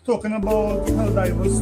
talking about Helldivers.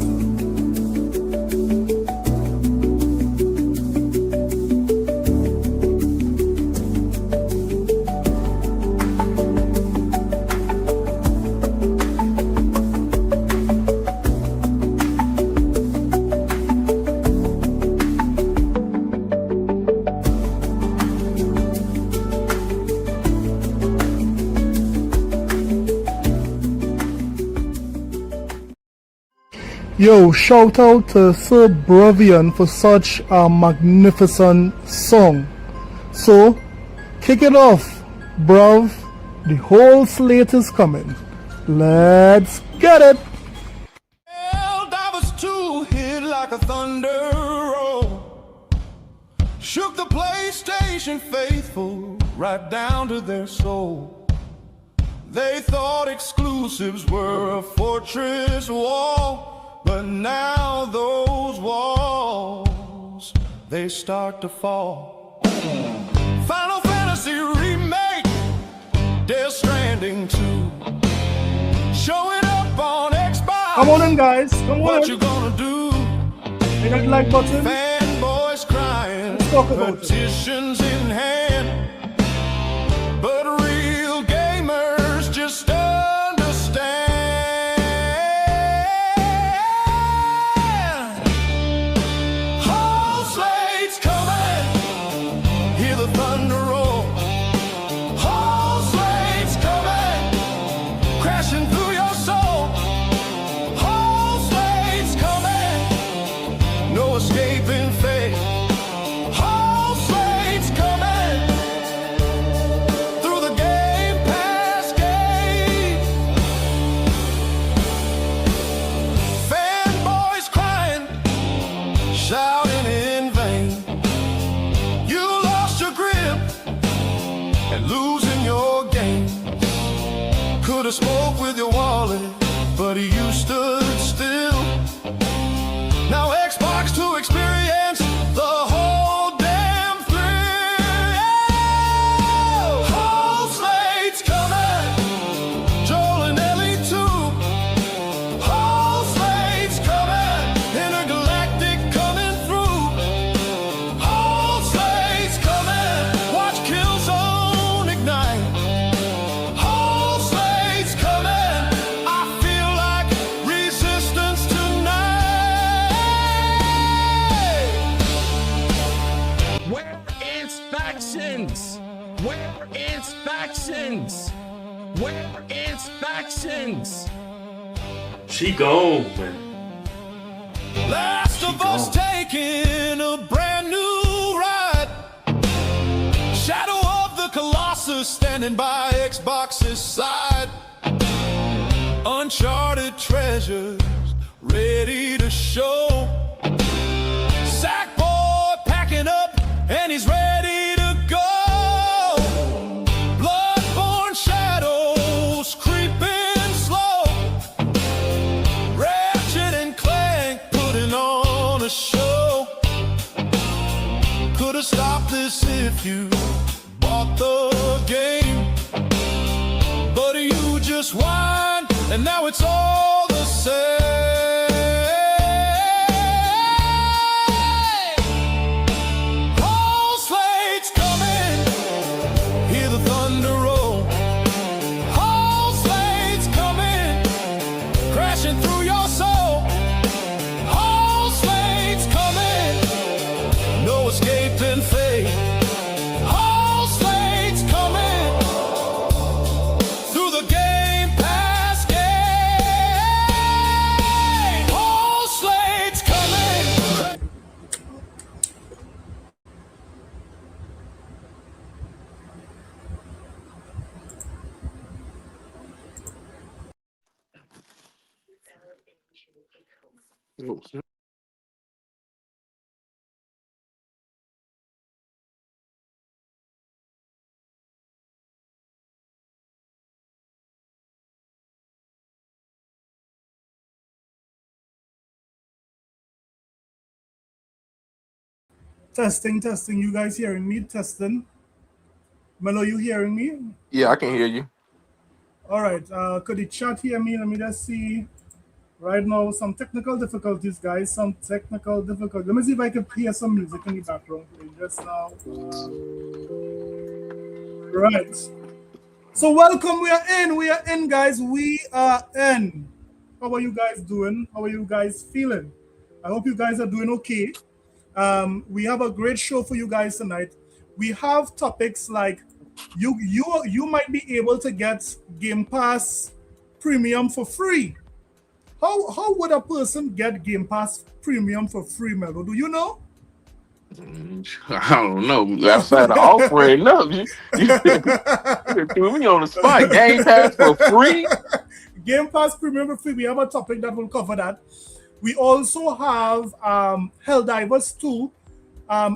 Yo, shout out to Sir Bravian for such a magnificent song. So, kick it off, bruv. The whole slate is coming. Let's get it. Helldivers 2 hit like a thunder roll. Shook the PlayStation faithful right down to their soul. They thought exclusives were a fortress wall, but now those walls, they start to fall. Final Fantasy Remake, Death Stranding 2, showing up on Xbox. Come on in, guys. Come on. What you gonna do? Hit that like button. Fanboys crying, Let's talk about it. petitions in hand, but real gamers just understand. Whole slate's coming, hear the thunder roll. Whole slate's coming, crashing through your soul. Whole slate's coming, no escaping fate. Whole slate's coming through the Game Pass gate. Fanboys crying, shouting in vain. You lost your grip and losing your game. Could've spoke with your wallet, but you stood still. Now Xbox to experience the whole damn thrill. Whole slate's coming, Joel and Ellie too. Whole slate's coming, Intergalactic coming through. Whole slate's coming, watch Killzone ignite. Whole slate's coming, I feel like resistance tonight. Where is factions? Where is factions? Where is factions? She gone, man. Last of Us taking a brand new ride. Shadow of the Colossus standing by Xbox's side. Uncharted treasures ready to show. Sackboy packing up and he's ready to go. Bloodborne shadows creeping slow. Ratchet and Clank putting on a show. Could've stopped this if you bought the game, but you just whined and now it's all the same. Whole slate's coming, hear the thunder roll. Whole slate's coming, crashing through your soul. Whole slate's coming, no escaping fate. Whole slate's coming through the Game Pass gate. Whole slate's coming. Testing, testing. You guys hearing me? Testing. Melo, you hearing me? Yeah, I can hear you. All right. Could the chat hear me? Let me just see. Right now, some technical difficulties, guys. Some technical difficulties. Let me see if I can hear some music in the background just now. Right. So welcome. We are in, guys. We are in. How are you guys doing? How are you guys feeling? I hope you guys are doing okay. We have a great show for you guys tonight. We have topics like you might be able to get Game Pass Premium for free. How would a person get Game Pass Premium for free, Melo? Do you know? I don't know. Outside the offering, no. You threw me on the spot. Game Pass for free? Game Pass Premium for free. We have a topic that will cover that. We also have Helldivers 2.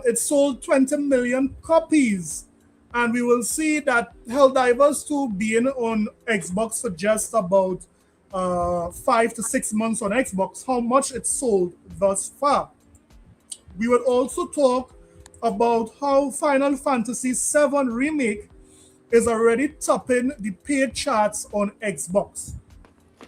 It sold 20 million copies. And we will see that Helldivers 2 being on Xbox for just about 5 to 6 months on Xbox, how much it sold thus far. We will also talk about how Final Fantasy VII Remake is already topping the paid charts on Xbox.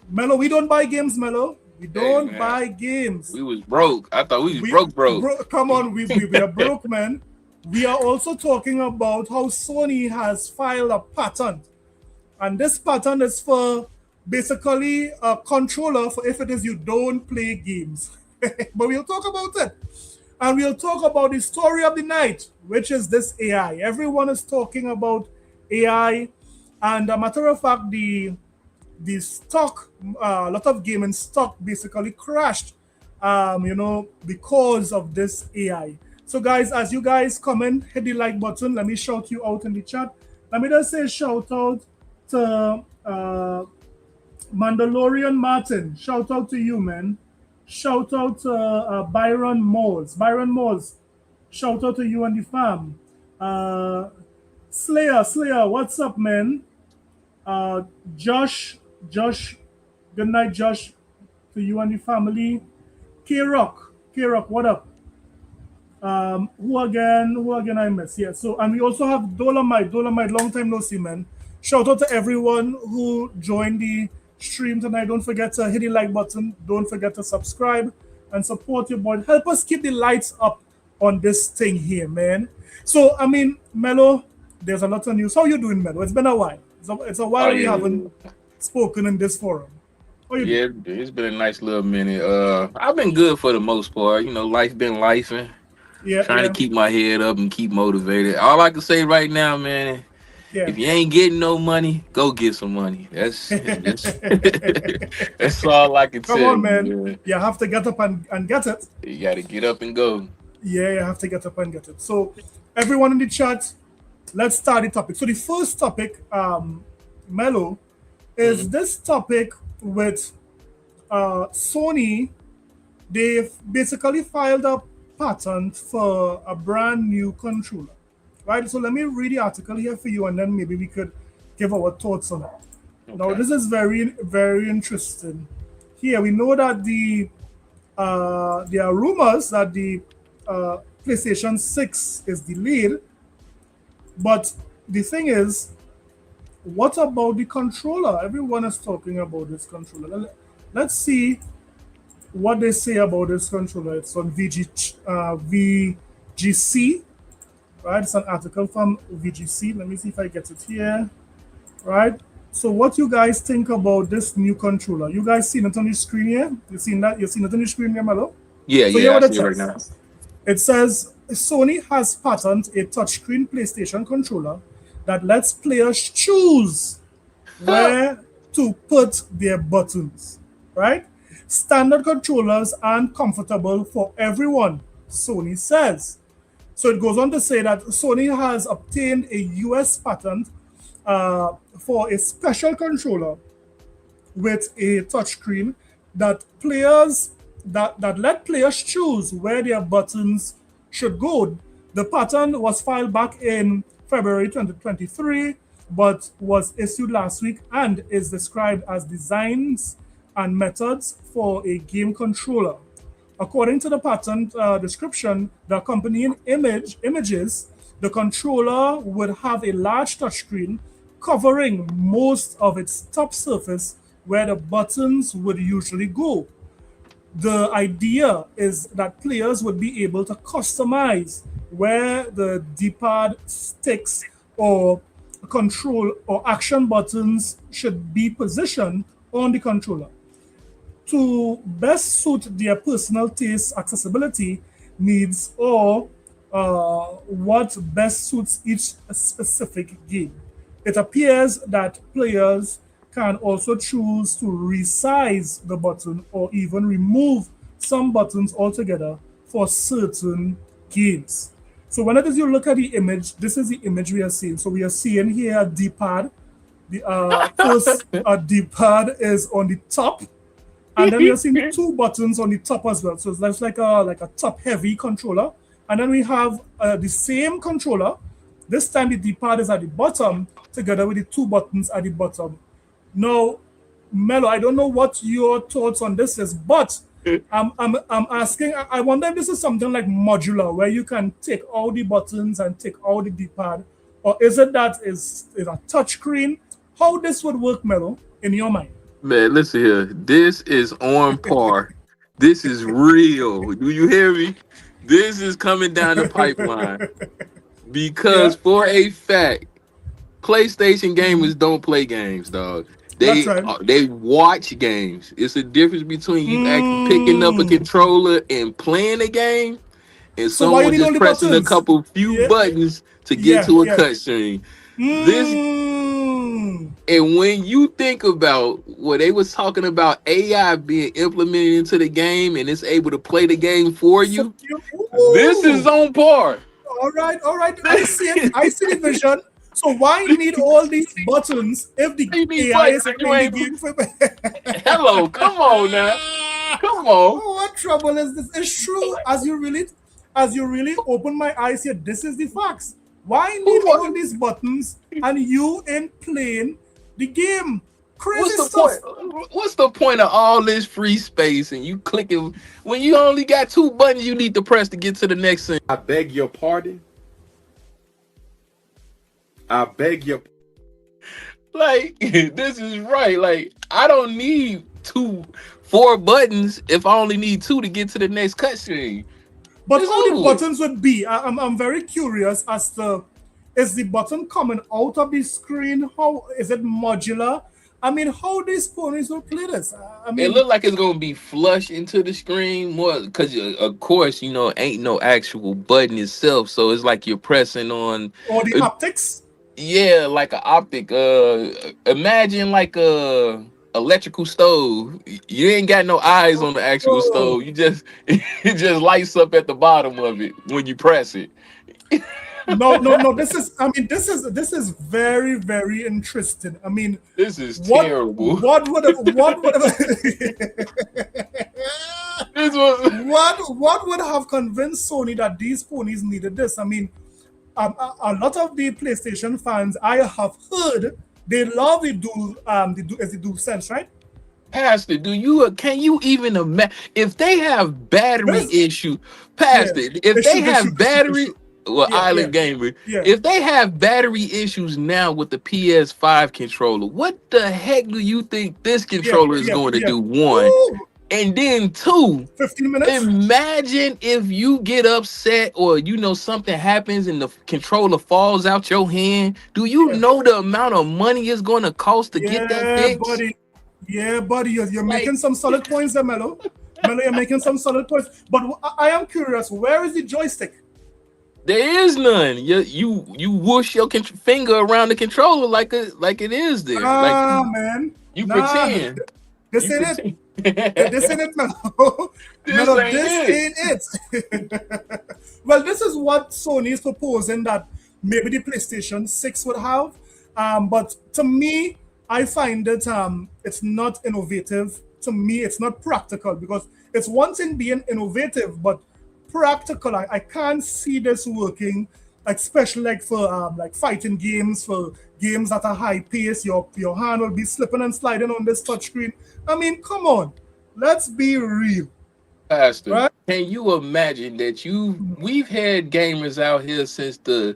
Melo, we don't buy games, Melo. We don't buy games. We was broke. I thought we was broke. Come on, we are broke, man. We are also talking about how Sony has filed a patent. And this patent is for basically a controller for if it is you don't play games. But we'll talk about it. And we'll talk about the story of the night, which is this AI. Everyone is talking about AI. And a matter of fact, the stock, a lot of gaming stock basically crashed, because of this AI. So guys, as you guys comment, hit the like button. Let me shout you out in the chat. Let me just say shout out to Mandalorian Martin. Shout out to you, man. Shout out to Byron Malls. Byron Malls. Shout out to you and the fam. Slayer, what's up, man? Josh, good night, Josh, to you and the family. K-Rock, what up? Who again I miss? Yeah, so, and we also have Dolomite, long time no see, man. Shout out to everyone who joined the stream tonight. Don't forget to hit the like button. Don't forget to subscribe and support your boy. Help us keep the lights up on this thing here, man. So, I mean, Melo, there's a lot of news. How you doing, Melo? It's been a while. It's a while we haven't spoken in this forum. Yeah, it's been a nice little minute. I've been good for the most part. Life been lifing. Yeah, trying to keep my head up and keep motivated. All I can say right now, man, if you ain't getting no money, go get some money. That's all I can tell you. Come on, man. You have to get up and get it. You got to get up and go. Yeah, you have to get up and get it. So, everyone in the chat, let's start the topic. So, the first topic, Melo, is this topic with Sony. They've basically filed a patent for a brand new controller, right? So let me read the article here for you, and then maybe we could give our thoughts on it. Okay. Now, this is very, very interesting. Here we know that there are rumors that the PlayStation 6 is delayed, but the thing is, what about the controller? Everyone is talking about this controller. Let's see what they say about this controller. It's on VGC, right? It's an article from VGC. Let me see if I get it here, right? So what you guys think about this new controller? You guys seen it on the screen here? You seen that? You seen it on the screen here, Melo? Yeah, so I see it right now. It says Sony has patented a touchscreen PlayStation controller that lets players choose where to put their buttons, right? Standard controllers aren't comfortable for everyone, Sony says. So it goes on to say that Sony has obtained a US patent for a special controller with a touchscreen that let players choose where their buttons should go. The patent was filed back in February 2023, but was issued last week and is described as designs and methods for a game controller. According to the patent description, the accompanying images, the controller would have a large touchscreen covering most of its top surface where the buttons would usually go. The idea is that players would be able to customize where the D-pad sticks or control or action buttons should be positioned on the controller. To best suit their personal taste, accessibility needs, or what best suits each specific game. It appears that players can also choose to resize the button or even remove some buttons altogether for certain games. So when it is you look at the image, this is the image we are seeing. So we are seeing here a D-pad. The first D-pad is on the top, and then we are seeing two buttons on the top as well. So that's like a top-heavy controller. And then we have the same controller. This time the D-pad is at the bottom, together with the two buttons at the bottom. Now, Melo, I don't know what your thoughts on this is, but I'm asking. I wonder if this is something like modular, where you can take all the buttons and take all the D-pad, or is it that is a touchscreen? How this would work, Melo, in your mind? Man, listen here. This is on par. This is real. Do you hear me? This is coming down the pipeline. Because for a fact, PlayStation gamers don't play games, dog. They watch games. It's a difference between you actually picking up a controller and playing a game, and So why you someone need just only pressing buttons? a couple few buttons to get to a cutscene. This and when you think about what they was talking about AI being implemented into the game and it's able to play the game for you, this is on par. All right. I see it. I see the vision. So why need all these buttons if the AI is playing the game for me? Hello, come on now. Come on. What trouble is this? It's true. As you really open my eyes here, this is the facts. Why need all these buttons and you ain't playing the game? Crazy stuff. What's the point of all this free space and you clicking when you only got two buttons you need to press to get to the next thing? I beg your pardon. I beg your. Like, this is right. Like, I don't need 4 buttons if I only need 2 to get to the next cutscene. But how the buttons would be? I'm very curious as to, is the button coming out of the screen? How is it modular? I mean, how these ponies will play this? I mean, it look like it's gonna be flush into the screen more because, of course, ain't no actual button itself. So it's like you're pressing on or the haptics. Yeah, like an optic. Imagine like a electrical stove. You ain't got no eyes on the actual stove. You just it just lights up at the bottom of it when you press it. No. This is very, very interesting. I mean, this is terrible. What would have convinced Sony that these ponies needed this? I mean, a lot of the PlayStation fans I have heard, they love the DualSense, right? Pastor, can you even imagine if they have battery issue? Pastor, if they have battery. Well, Island Gamer. Yeah. If they have battery issues now with the PS5 controller, what the heck do you think this controller is going to do? 1. Ooh. And then 2, 15 minutes. Imagine if you get upset or something happens and the controller falls out your hand. Do you know the amount of money it's going to cost to get that fixed? Buddy. You're making some solid points there, Melo. You're making some solid points. But I am curious, where is the joystick? There is none. You whoosh your finger around the controller like it is there. Man. You pretend. This ain't it. This ain't it, Melo. This ain't it. Well, this is what Sony is proposing that maybe the PlayStation 6 would have. But to me, I find that it's not innovative. To me, it's not practical because it's one thing being innovative, but practical. I can't see this working, especially like for like fighting games, for games at a high pace. Your hand will be slipping and sliding on this touchscreen. I mean, come on, let's be real. Pastor, right? Can you imagine that we've had gamers out here since the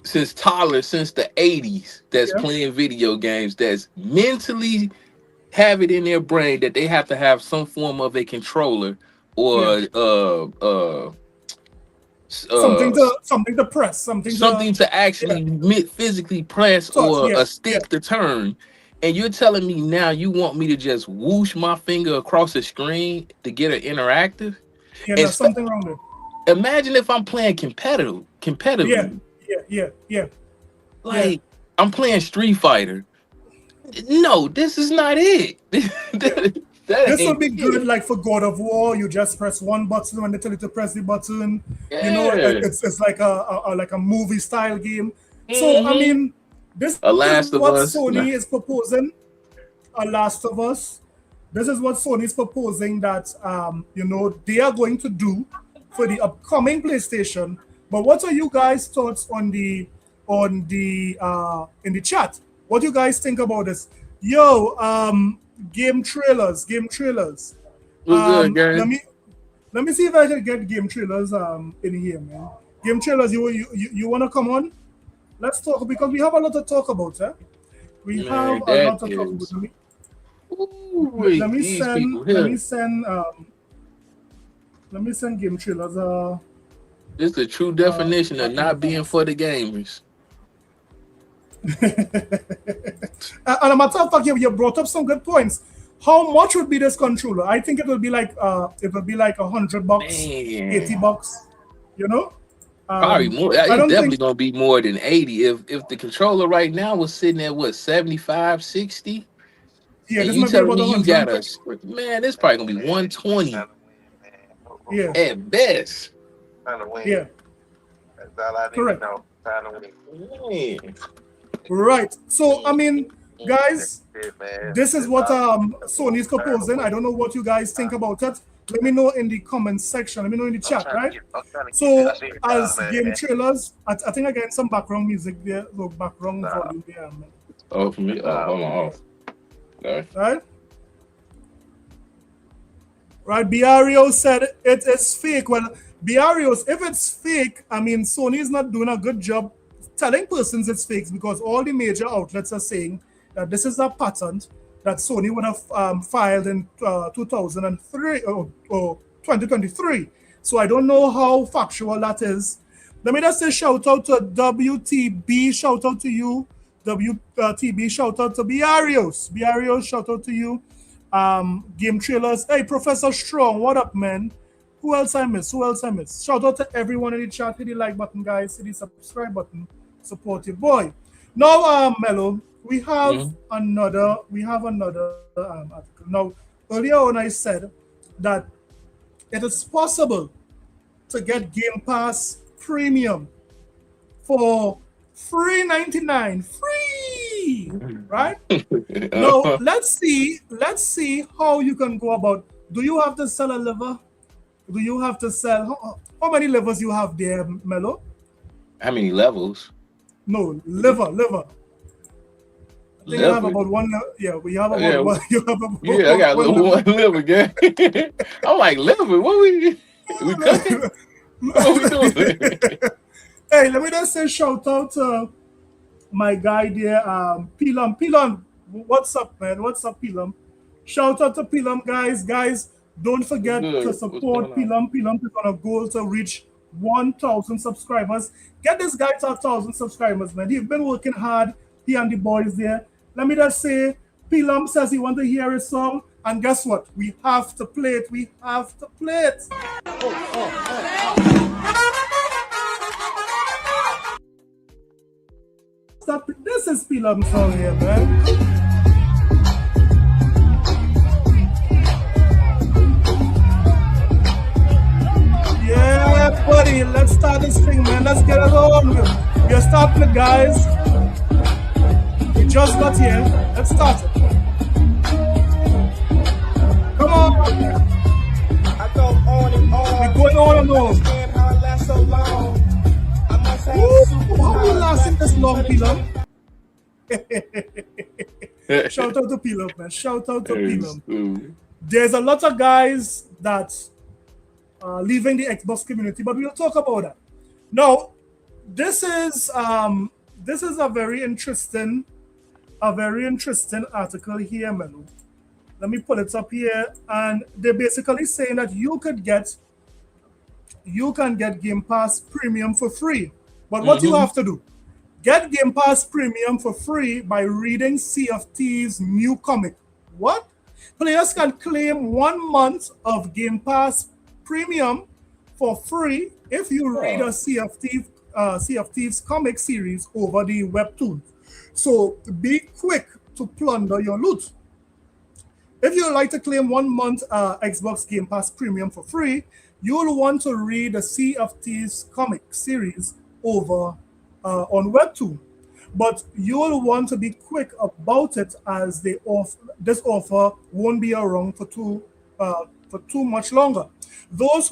80s that's playing video games, that's mentally have it in their brain that they have to have some form of a controller or something to press, something to actually physically press touch. or Yeah, a yeah, stick to turn. And you're telling me now you want me to just whoosh my finger across the screen to get an interactive? yeah. And There's something wrong there. imagine if I'm playing Yeah, competitively, yeah. like I'm playing Street Fighter. No, this is not it. That This would ain't be it. good, like for God of War. You just press one button when they tell you to press the button. You know, Yeah. it's like a movie style game. So I Hmm. mean, this A is Last of what Us. Sony is proposing. A Last of Us. This is what Sony is proposing that they are going to do for the upcoming PlayStation. But what are you guys' thoughts on the in the chat? What do you guys think about this? Yo, game trailers. What's good, Let gang? me see if I can get game trailers in here, man. Game trailers, you wanna come on? Let's talk because we have a lot to talk about, eh? We have Man, a that lot to talk about. is. Ooh, wait, these people here. Let me send game trailers. This is the true definition of not being for the gamers. And a matter of fact, you brought up some good points. How much would be this controller? I think it will be like $100, Man, $80. You know, probably more. I It's don't definitely think. gonna be more than 80. If the controller right now was sitting at what 75, 60, Yeah, and this you might be telling about me you got 120. a man, it's probably gonna be 120 Yeah, at best. yeah, correct. Man. Right. So I mean, guys, this is what Sony is proposing. I don't know what you guys think about it. Let me know in the comment section. Let me know in the chat, right? So as game trailers, I think I get some background music there, look background volume there, man. Oh, for me. Oh, hold on. Off. Sorry. Right? Right. Biario said it is fake. Well, Biarios, if it's fake, I mean Sony is not doing a good job telling persons it's fake because all the major outlets are saying that this is a patent that Sony would have filed in 2003 or 2023. So I don't know how factual that is. Let me just say shout out to WTB, shout out to you. WTB, shout out to Biarios. Biarios, shout out to you. Game trailers. Hey, Professor Strong, what up, man? Who else I miss? Shout out to everyone in the chat. Hit the like button, guys. Hit the subscribe button. Support your boy. Now, Mello, we have another article. Now, earlier on I said that it is possible to get Game Pass Premium for $3.99. Free! Right? Now, let's see how you can go about. Do you have to sell a liver? Do you have to sell how many livers you have there, Mello? How many levels? No, liver. I think I have about one. Yeah, we have about one. You have about I got one liver, gang. I'm like, liver? What we cooking? What we doing? Hey, let me just say shout out to my guy there, Pilum. Pilum, what's up, man? What's up, Pilum? Shout out to Pilum, guys. Don't forget to support Pilum. Pilum is on a goal to reach 1,000 subscribers. Get this guy to 1,000 subscribers, man. He's been working hard. He and the boys there. Let me just say, Pilum says he wants to hear his song, and guess what? We have to play it. Stop it. This is Pilum's song here, man. Yeah, buddy, let's start this thing, man. Let's get it on. We're starting it, guys. We just got here. Let's start it. Come on. I go on and on. We're going on and on. How it lasts so long. I must have How we lasting this long, Pilum? Shout out to Pilum, man. Shout out to Pilum. There's a lot of guys that leaving the Xbox community, but we'll talk about that. Now, this is a very interesting article here, Melu. Let me pull it up here, and they're basically saying that you can get Game Pass Premium for free. But what you have to do, get Game Pass Premium for free by reading Sea of Thieves' new comic. What? Players can claim 1 month of Game Pass Premium for free if you read a Sea of Thieves comic series over the webtoon. So be quick to plunder your loot. If you would like to claim 1 month Xbox Game Pass Premium for free, you'll want to read the Sea of Thieves comic series over on Webtoon. But you'll want to be quick about it, as this offer won't be around for too much longer. Those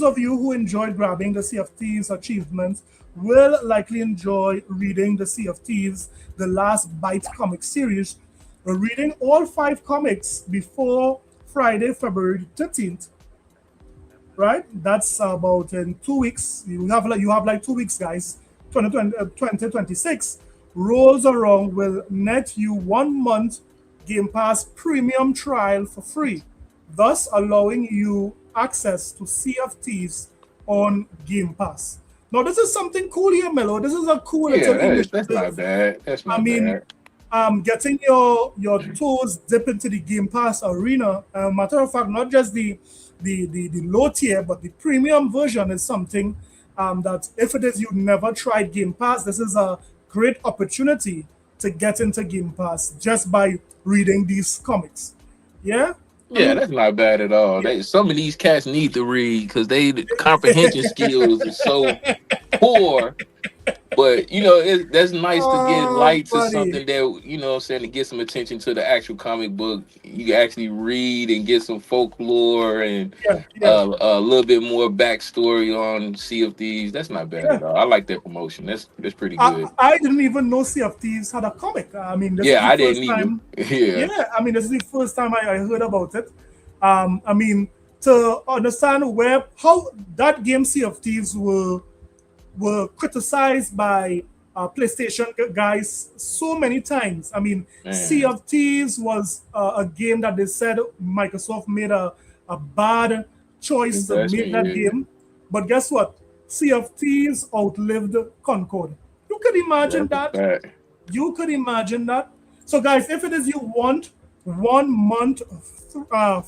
of you who enjoyed grabbing the Sea of Thieves achievements will likely enjoy reading the Sea of Thieves, the Last Bite comic series. Reading all 5 comics before Friday, February 13th. Right? That's about in 2 weeks. You have like 2 weeks, guys. 2026 rolls around will net you 1 month Game Pass Premium trial for free, thus allowing you access to Sea of Thieves on Game Pass. Now, this is something cool here, Mello. This is a cool little that's initiative. not bad. That's not bad. Getting your toes dip into the Game Pass arena. Matter of fact, not just the low tier, but the premium version is something that if it is you've never tried Game Pass, this is a great opportunity to get into Game Pass just by reading these comics. Yeah? Yeah, that's not bad at all. Some of these cats need to read because the comprehension skills are so poor. But that's nice to get light to something that to get some attention to the actual comic book. You can actually read and get some folklore and a little bit more backstory on Sea of Thieves. That's not bad at all. I like that promotion. That's pretty good. I didn't even know Sea of Thieves had a comic. I mean, this is the I first didn't time. either. I mean, this is the first time I heard about it. I mean, to understand how that game Sea of Thieves were criticized by PlayStation guys so many times. I mean, Sea of Thieves was a game that they said Microsoft made a bad choice to make that game. But guess what? Sea of Thieves outlived Concord. You could imagine that. You could imagine that. So, guys, if it is you want 1 month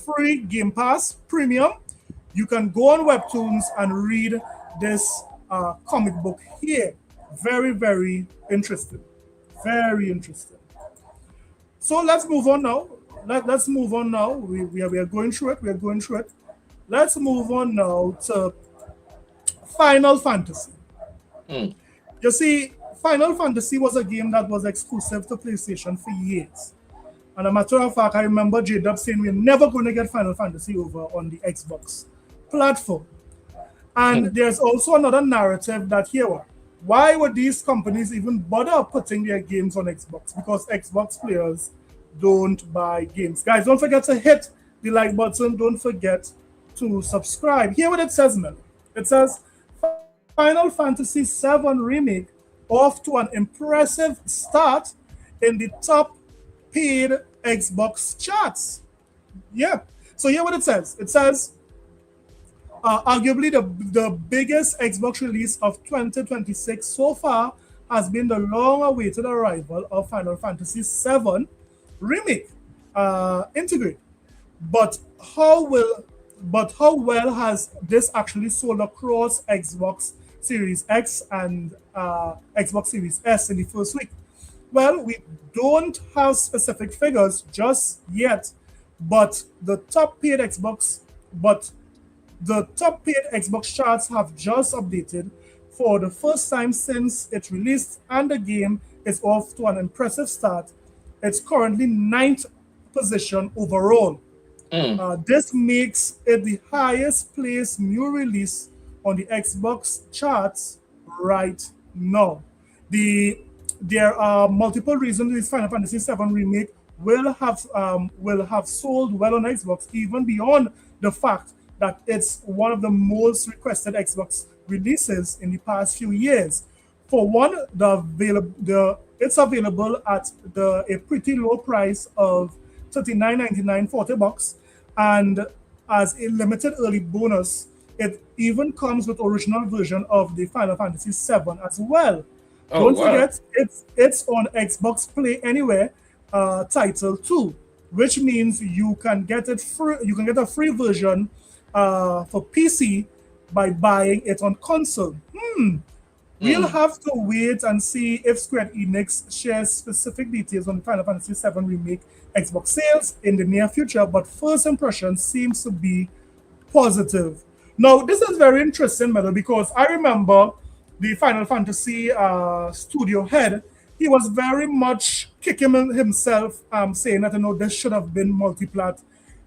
free Game Pass Premium, you can go on Webtoons and read this comic book here. Very, very interesting. Very interesting. So let's move on now. Let's move on now. We are going through it. We are going through it. Let's move on now to Final Fantasy. You see, Final Fantasy was a game that was exclusive to PlayStation for years. And a matter of fact, I remember J-Dub saying we're never going to get Final Fantasy over on the Xbox platform. And there's also another narrative that why would these companies even bother putting their games on Xbox? Because Xbox players don't buy games. Guys, don't forget to hit the like button. Don't forget to subscribe. Hear what it says, man. It says, Final Fantasy VII Remake off to an impressive start in the top paid Xbox charts. Yeah. So hear what it says. It says, arguably the biggest Xbox release of 2026 so far has been the long-awaited arrival of Final Fantasy VII Remake Integrate. But how well has this actually sold across Xbox Series X and Xbox Series S in the first week? Well, we don't have specific figures just yet, but the top paid Xbox charts have just updated for the first time since it released, and the game is off to an impressive start. It's currently 9th position overall. This makes it the highest placed new release on the Xbox charts right now. There are multiple reasons this Final Fantasy VII Remake will have sold well on Xbox, even beyond the fact that it's one of the most requested Xbox releases in the past few years. For one, it's available at a pretty low price of $39.99, $40, and as a limited early bonus, it even comes with original version of the Final Fantasy VII as well. Oh Don't wow. forget, it's on Xbox Play Anywhere title too, which means you can get it free. You can get a free version for PC by buying it on console. We'll have to wait and see if Square Enix shares specific details on Final Fantasy VII Remake Xbox sales in the near future, but first impression seems to be positive. Now, this is very interesting, Melo, because I remember the Final Fantasy studio head. He was very much kicking himself, saying that this should have been multiplat.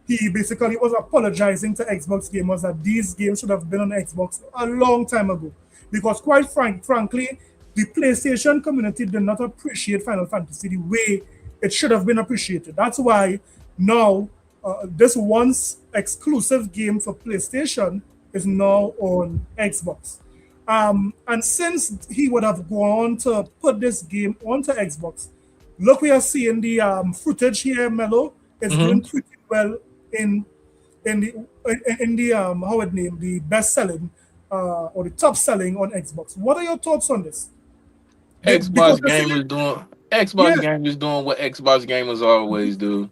He basically was apologizing to Xbox gamers that these games should have been on Xbox a long time ago, because quite frankly, the PlayStation community did not appreciate Final Fantasy the way it should have been appreciated. That's why now this once exclusive game for PlayStation is now on Xbox. And since he would have gone to put this game onto Xbox, look, we are seeing the footage here, Mello. It's doing pretty well in the how it named the best selling or the top selling on Xbox. What are your thoughts on this? Xbox Because I see gamers it- doing Xbox gamers doing what Xbox gamers always do.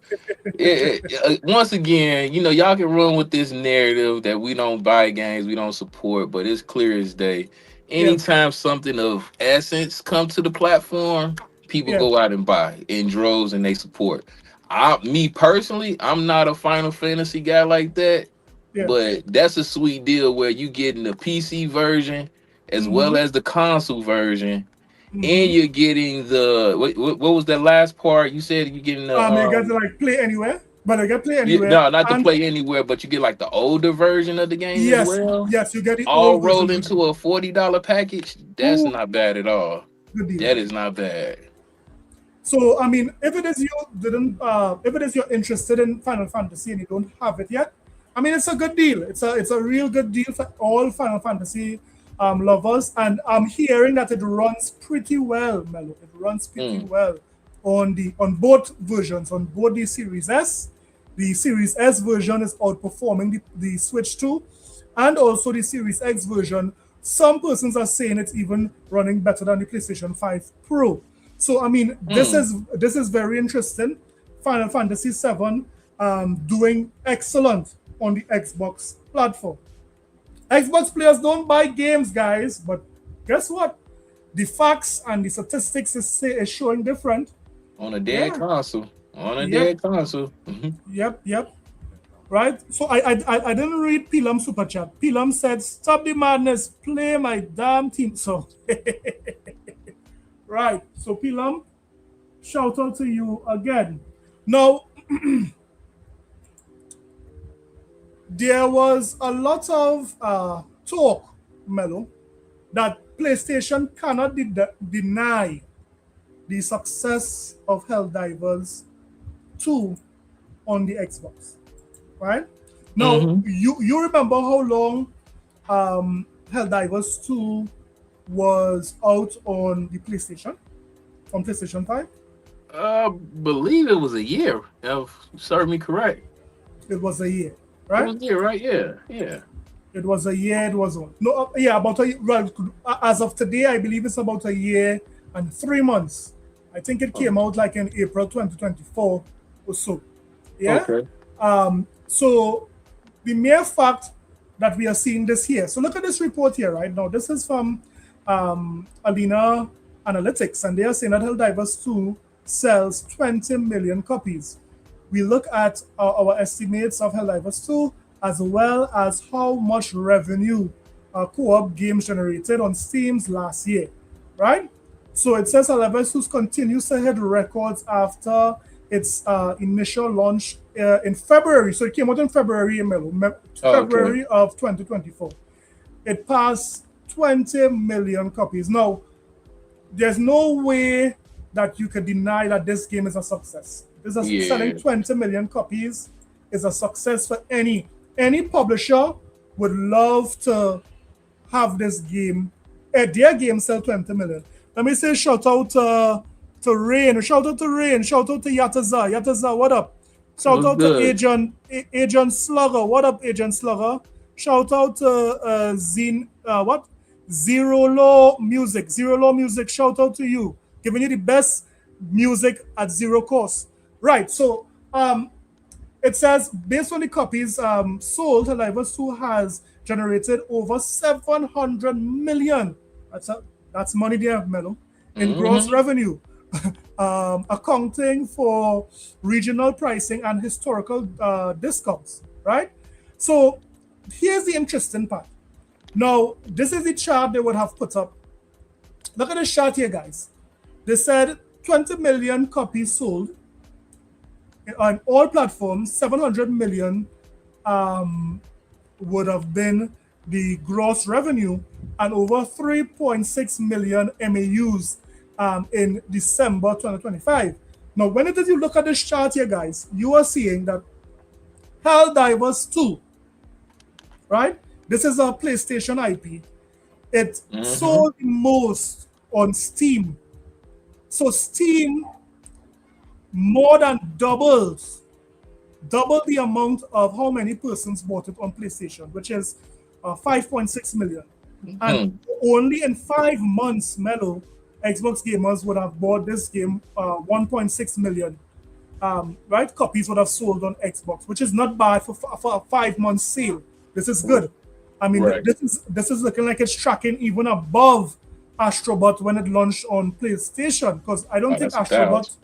Once again, y'all can run with this narrative that we don't buy games, we don't support, but it's clear as day. Anytime something of essence come to the platform, people Yeah. go out and buy in droves and they support. Me personally, I'm not a Final Fantasy guy like that, Yeah. but that's a sweet deal where you getting the PC version as well as the console version. And you're getting the what was that last part? You said you're getting the You get to like play anywhere, but I get play anywhere. no, not to and play anywhere, but you get like the older version of the game as yes, well. yes, you get the All old version rolled with into a $40 package. That's Ooh. not bad at all. good deal. That is not bad. So I mean, if it is if it is you're interested in Final Fantasy and you don't have it yet, I mean, it's a good deal. It's a real good deal for all Final Fantasy lovers. And I'm hearing that it runs pretty well, Melo. It runs pretty well on both versions, on both the Series S. The Series S version is outperforming the Switch 2, and also the Series X version. Some persons are saying it's even running better than the PlayStation 5 Pro. So I mean, this is very interesting. Final Fantasy VII doing excellent on the Xbox platform. Xbox players don't buy games, guys, but guess what? The facts and the statistics is showing different. On a dead console. On a Yep. dead console. Yep. Right? So I didn't read Pilam super chat. Pilam said, "Stop the madness, play my damn team." So right. So Pilam, shout out to you again. Now there was a lot of talk, Melo, that PlayStation cannot deny the success of Helldivers 2 on the Xbox, right? Now, you remember how long Helldivers 2 was out on the PlayStation, on PlayStation 5? Believe it was a year. If you serve me correct. It was a year, It right? was a year, right? Yeah. It was a year. It was on. No, yeah, about a year. Right, as of today, I believe it's about a year and 3 months. I think it came out like in April 2024 or so. Yeah. Okay. So the mere fact that we are seeing this here. So look at this report here, right? Now, this is from Alina Analytics, and they are saying that Helldivers 2 sells 20 million copies. We look at our estimates of Helldivers 2 as well as how much revenue co-op games generated on Steam's last year, right? So it says Helldivers 2 continues to hit records after its initial launch in February. So it came out in February, February of 2024. It passed 20 million copies. Now, there's no way that you could deny that this game is a success. Selling 20 million copies is a success for any publisher would love to have this game. Their game sell 20 million. Let me say shout out to Rain. Shout out to Rain. Shout out to Yataza. Yataza, what up? Shout What's out to good? Agent Slugger. What up, Agent Slugger? Shout out to Zero Law Music. Zero Law Music, shout out to you. Giving you the best music at zero cost. Right, so it says based on the copies sold, Helldivers 2 has generated over 700 million. That's money there, Mello, in gross revenue, accounting for regional pricing and historical discounts, right? So here's the interesting part. Now, this is the chart they would have put up. Look at the chart here, guys. They said 20 million copies sold on all platforms. 700 million would have been the gross revenue, and over 3.6 million MAUs in December 2025. Now, when it is you look at this chart here, guys, you are seeing that Helldivers 2, right? This is a PlayStation IP. It sold the most on Steam. So Steam more than doubles the amount of how many persons bought it on PlayStation, which is 5.6 million. And only in 5 months, Mello, Xbox gamers would have bought this game 1.6 million. Right, copies would have sold on Xbox, which is not bad for a 5 month sale. This is good. I mean, Right. this is looking like it's tracking even above Astrobot when it launched on PlayStation, because I don't think that's Astrobot,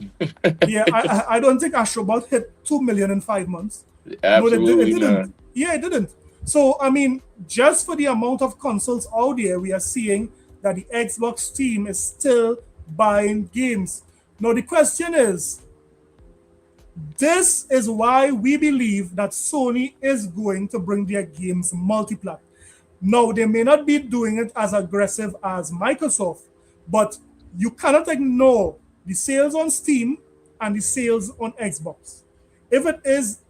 I don't think Astrobot hit 2 million in 5 months. Absolutely it didn't. not. Yeah, it didn't. So I mean, just for the amount of consoles out there, we are seeing that the Xbox team is still buying games. Now the question is, this is why we believe that Sony is going to bring their games multi-plat. Now, they may not be doing it as aggressive as Microsoft, but you cannot ignore the sales on Steam and the sales on Xbox. If it is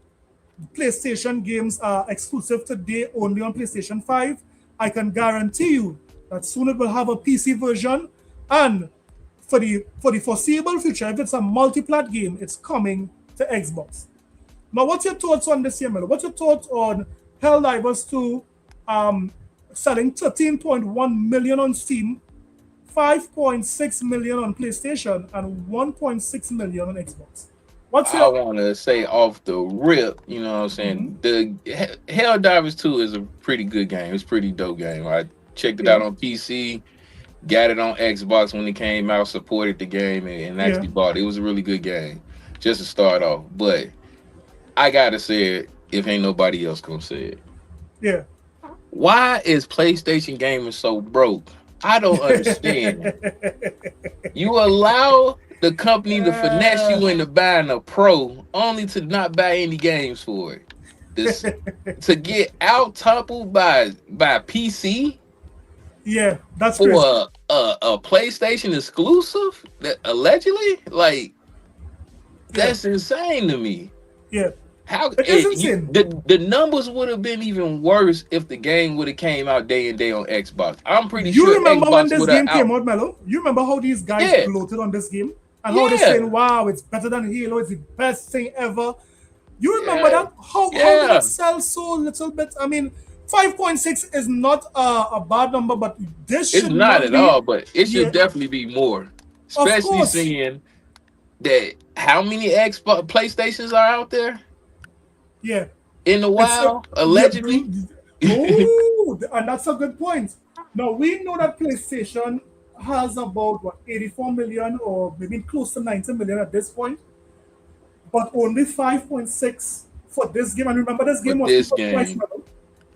PlayStation games are exclusive today only on PlayStation 5, I can guarantee you that soon it will have a PC version, and for the foreseeable future, if it's a multi-plat game, it's coming to Xbox. Now, what's your thoughts on this here, Melo? What's your thoughts on Helldivers 2 selling 13.1 million on Steam, 5.6 million on PlayStation, and 1.6 million on Xbox? What's I your want to say off the rip, you know what I'm saying? The Helldivers 2 is a pretty good game. It's a pretty dope game. I checked it out on PC, got it on Xbox when it came out, supported the game, and actually bought it. It was a really good game, just to start off. But I got to say it if ain't nobody else going to say it. Yeah. Why is PlayStation gamers so broke? I don't understand. You allow the company to finesse you into buying a Pro only to not buy any games for it. This to get out toppled by PC. Yeah, that's for crazy. a PlayStation exclusive that allegedly, like, that's insane to me. Yeah. How It is insane. the numbers would have been even worse if the game would have came out day and day on Xbox. I'm pretty You sure remember Xbox when this would game have came out, Mello? You remember how these guys Yeah. gloated on this game? And how they're Yeah. saying, wow, it's better than Halo, it's the best thing ever. You remember Yeah. that? How did it sell so little bit? I mean, 5.6 is not a bad number, but this It's should not not at be, all, but it should Yeah. definitely be more. Especially course. seeing that how many Xbox PlayStations are out there Yeah. in the It's a- wild, allegedly. Oh, and that's a good point. Now, we know that PlayStation has about, 84 million or maybe close to 90 million at this point, but only 5.6 for this game. And remember, this game For wasn't this full price, game. Mello.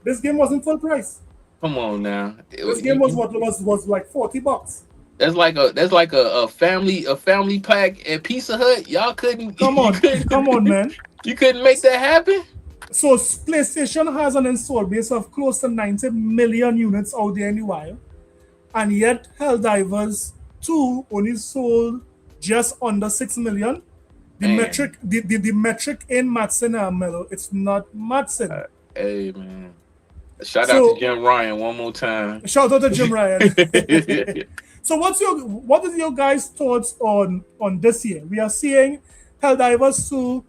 This game wasn't full price. Come on now. This game was like $40. That's like a family pack at Pizza Hut. Y'all couldn't Come on, come on, man. You couldn't make that happen? So PlayStation has an install base of close to 90 million units out there in the wild, and yet Helldivers 2 only sold just under 6 million. The Man. metric, the metric in Matson, Mello, it's not Matson. Hey man. Shout So- out to Jim Ryan one more time. Shout out to Jim Ryan. So what is your guys' thoughts on this year? We are seeing Helldivers 2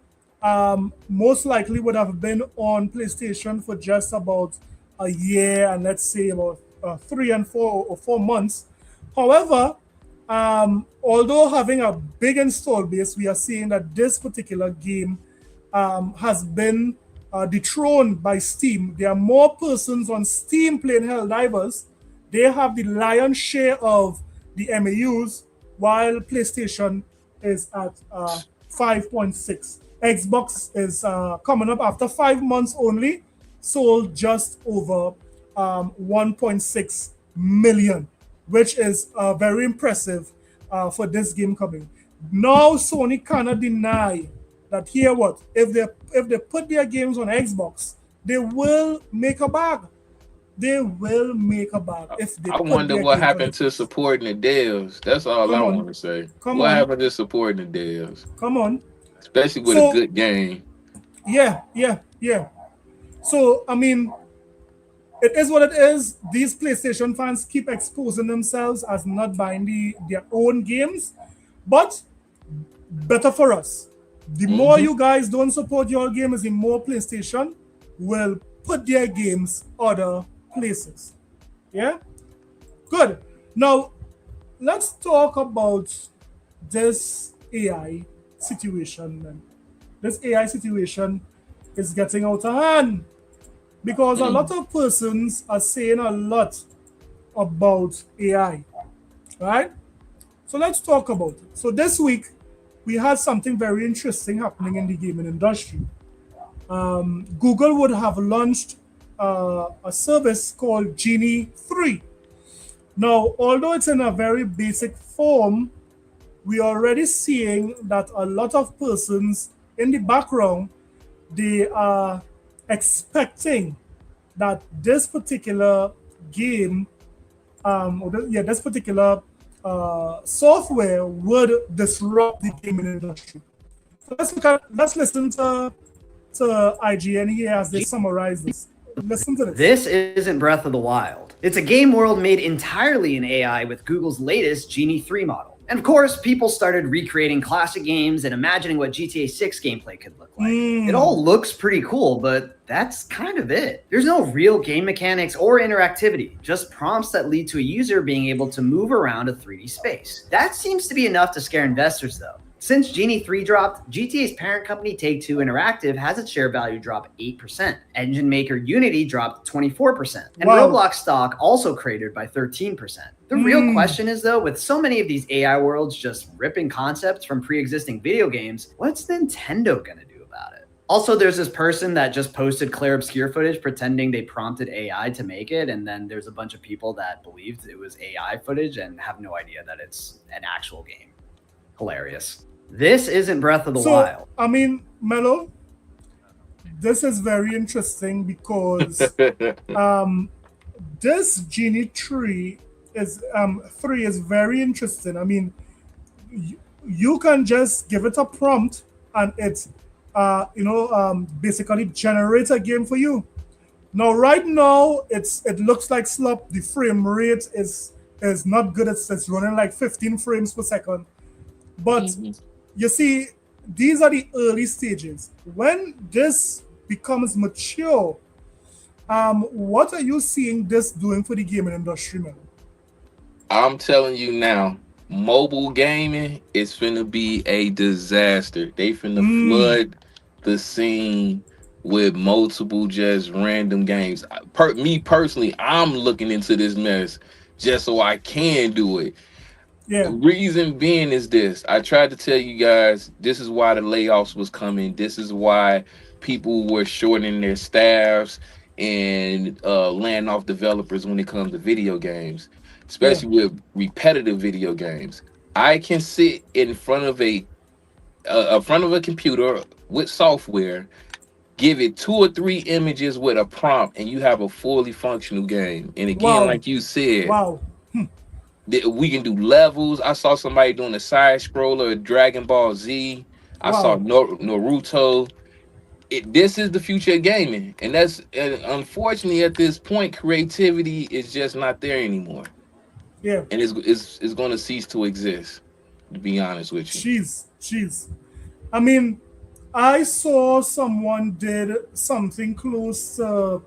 most likely would have been on PlayStation for just about a year and let's say about 3 or 4 months. However, although having a big install base, we are seeing that this particular game has been dethroned by Steam. There are more persons on Steam playing Helldivers. They have the lion's share of the MAUs, while PlayStation is at 5.6. Xbox is coming up after 5 months only, sold just over 1.6 million, which is very impressive for this game coming. Now Sony cannot deny that here what if they put their games on Xbox, they will make a bag. They will make a bag if they. I put wonder their what games on happened to Xbox. supporting the devs. That's all Come I on. want to say. Come What on. happened to supporting the devs, Come on. especially with So- a good game? Yeah. So I mean, it is what it is. These PlayStation fans keep exposing themselves as not buying their own games, but better for us. The more you guys don't support your games, the more PlayStation will put their games other places. Yeah? Good. Now, let's talk about this AI situation. Man. This AI situation is getting out of hand because a lot of persons are saying a lot about AI, right? So let's talk about it. So this week, we had something very interesting happening in the gaming industry. Google would have launched a service called Genie 3. Now, although it's in a very basic form, we are already seeing that a lot of persons in the background, they are expecting that this particular game, this particular software would disrupt the gaming industry. So let's listen to IGN here as they summarize this. Listen to this. This isn't Breath of the Wild. It's a game world made entirely in AI with Google's latest Genie 3 model. And of course, people started recreating classic games and imagining what GTA 6 gameplay could look like. It all looks pretty cool, but that's kind of it. There's no real game mechanics or interactivity, just prompts that lead to a user being able to move around a 3D space. That seems to be enough to scare investors, though. Since Genie 3 dropped, GTA's parent company Take-Two Interactive has its share value drop 8%. Engine maker Unity dropped 24%. And Wow. Roblox stock also cratered by 13%. The real question is, though, with so many of these AI worlds just ripping concepts from pre-existing video games, what's Nintendo gonna do about it? Also, there's this person that just posted Claire Obscure footage pretending they prompted AI to make it, and then there's a bunch of people that believed it was AI footage and have no idea that it's an actual game. Hilarious. This isn't Breath of the Wild. I mean, Mello, this is very interesting because this Genie 3 is very interesting. I mean, you can just give it a prompt and it basically generates a game for you. Now, right now, it looks like slop. The frame rate is not good. It's running like 15 frames per second. But you see, these are the early stages. When this becomes mature, what are you seeing this doing for the gaming industry, man? I'm telling you now, mobile gaming is finna be a disaster. They finna flood the scene with multiple just random games. Me personally, I'm looking into this mess just so I can do it. Yeah. The reason being is this. I tried to tell you guys, this is why the layoffs was coming. This is why people were shortening their staffs and laying off developers when it comes to video games, especially with repetitive video games. I can sit in front of a computer with software, give it 2 or 3 images with a prompt, and you have a fully functional game. And again, like you said, we can do levels. I saw somebody doing a side scroller of Dragon Ball Z. I saw Naruto. This is the future of gaming, and that's unfortunately at this point, creativity is just not there anymore. Yeah, and it's going to cease to exist. To be honest with you, jeez. I mean, I saw someone did something close to,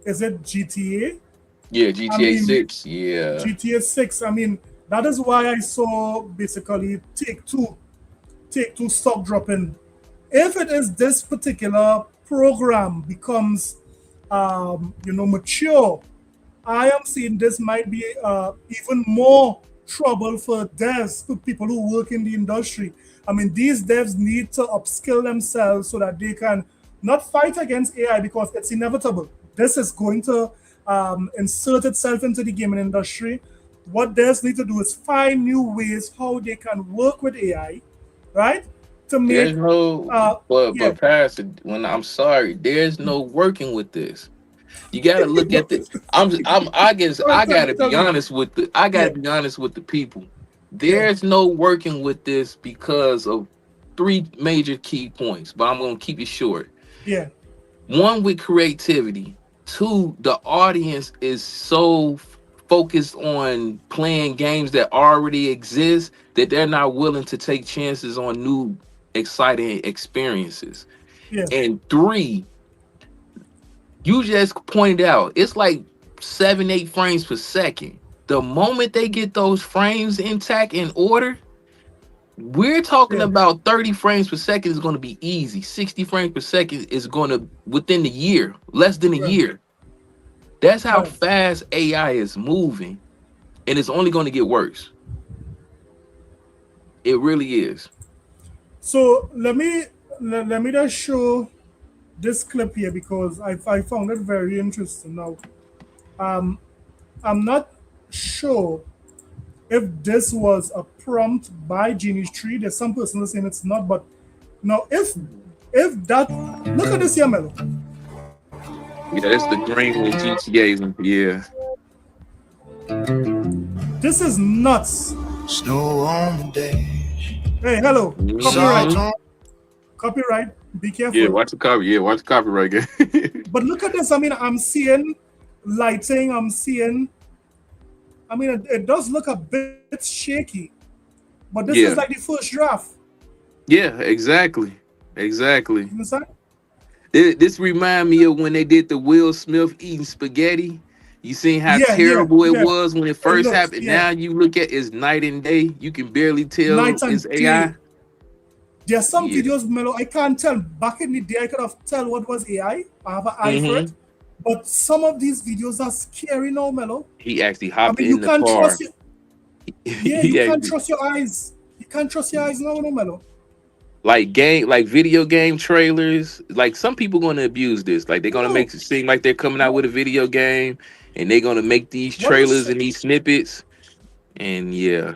is it GTA? Yeah, I GTA mean, 6. Yeah. GTA 6. I mean, that is why I saw basically Take Two stock dropping. If it is this particular program becomes, mature, I am seeing this might be even more trouble for devs, for people who work in the industry. I mean, these devs need to upskill themselves so that they can not fight against AI because it's inevitable. This is going to insert itself into the gaming industry. What devs need to do is find new ways how they can work with AI, right? To make, There's no, yeah, but Pastor, when I'm sorry, there's no working with this. You gotta look at the. I guess All right, I gotta tell be me. honest with the. I Yeah, gotta be honest with the people. yeah, There's no working with this because of three major key points. But I'm gonna keep it short. yeah, One, with creativity. Two, the audience is so focused on playing games that already exist that they're not willing to take chances on new exciting experiences. yeah, And three, you just pointed out it's like 7, 8 frames per second. The moment they get those frames intact in order, we're talking yeah, about 30 frames per second is going to be easy. 60 frames per second is going to within the year, less than a right, year. That's how right. fast AI is moving, and it's only going to get worse. It really is. So let me just show this clip here because I found it very interesting. Now, um, I'm not sure if this was a prompt by Genie Tree. There's some person saying it's not, but now if that, look at this here, Melo. Yeah, that's the green with GTA's. Yeah. This is nuts. Snow on the day. Hey, hello, copyright, Mhm. copyright. Be Yeah, careful. watch the copy. Yeah, watch the copyright game. But look at this. I mean, I'm seeing lighting. I'm seeing. I mean, it does look a bit shaky, but this is Yeah. like the first draft. Yeah, exactly. Exactly. You understand? This remind me of when they did the Will Smith eating spaghetti. You seen how Yeah, yeah, terrible it yeah. was when it It first looks, happened. yeah, Now you look at it's night and day. You can barely tell night it's and day. AI. There are some Yeah. videos, Melo, I can't tell. Back in the day, I could have tell what was AI. I have an eye for it. hmm But some of these videos are scary now, Melo. He actually I hopped mean, you in the can't car. trust your, yeah, you He can't actually trust your eyes. You can't trust your eyes now, no, Melo. like video game trailers. Like some people gonna abuse this. Like they're gonna No, make it seem like they're coming out with no. a video game, and they're gonna make these What you trailers say? and these snippets. And yeah,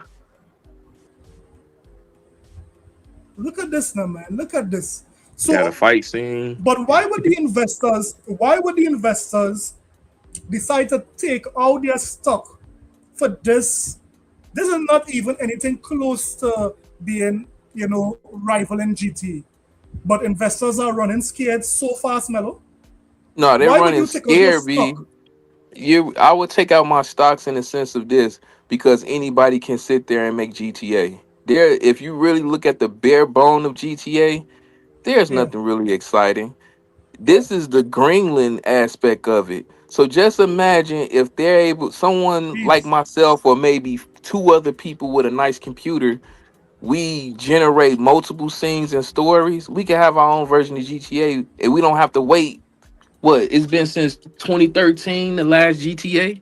Look at this now, man. Look at this. got a So, fight scene. but why would the investors decide to take all their stock for this? This is not even anything close to being, rivaling GT. But investors are running scared so fast, Melo. No, they're Why would running you take out your scared, B. stock? I would take out my stocks in the sense of this because anybody can sit there and make GTA. There, if you really look at the bare bone of GTA, there's Yeah, nothing really exciting. This is the Greenland aspect of it. So just imagine if they're able, someone like please. myself or maybe two other people with a nice computer, we generate multiple scenes and stories. We can have our own version of GTA, and we don't have to wait. What? It's been since 2013, the last GTA.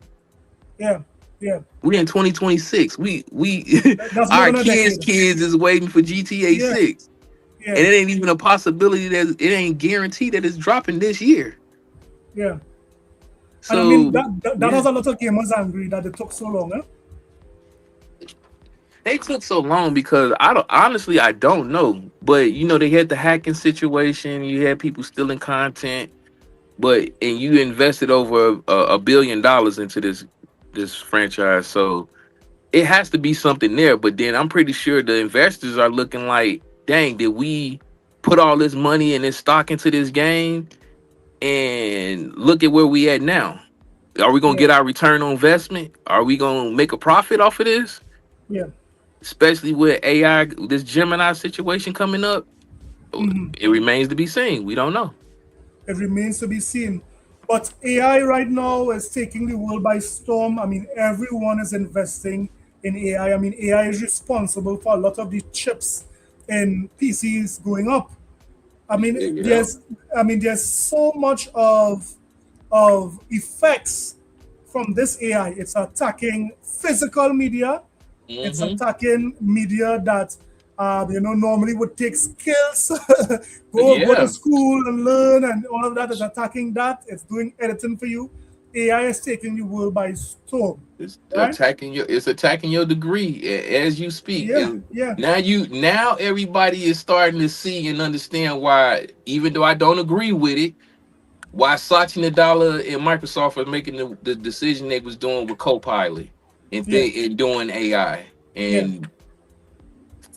Yeah, yeah. We in 2026. We That's more our than a decade. kids is waiting for GTA Yeah, 6. And yeah, it ain't even a possibility that it ain't guaranteed that it's dropping this year. yeah. And I mean, So that yeah, has a lot of gamers angry that it took so long, eh? they took so long because I don't know. But they had the hacking situation, you had people stealing content, and you invested over $1 billion into this franchise. So it has to be something there. But then I'm pretty sure the investors are looking like, dang, did we put all this money and this stock into this game? And look at where we at now. Are we gonna Yeah, get our return on investment? Are we gonna make a profit off of this? yeah, Especially with AI, this Gemini situation coming up. It remains to be seen. We don't know. It remains to be seen. But AI right now is taking the world by storm. I mean, everyone is investing in AI. I mean, AI is responsible for a lot of the chips in PCs going up. I mean, Yeah. there's so much of effects from this AI. It's attacking physical media. It's attacking media that normally would take skills, go to school and learn, and all of that is attacking that. It's doing editing for you. AI is taking the world by storm. It's Right? attacking your degree as you speak. Yeah, And yeah. now everybody is starting to see and understand why, even though I don't agree with it, why Satya Nadella and Microsoft are making the decision they was doing with Copilot and doing AI and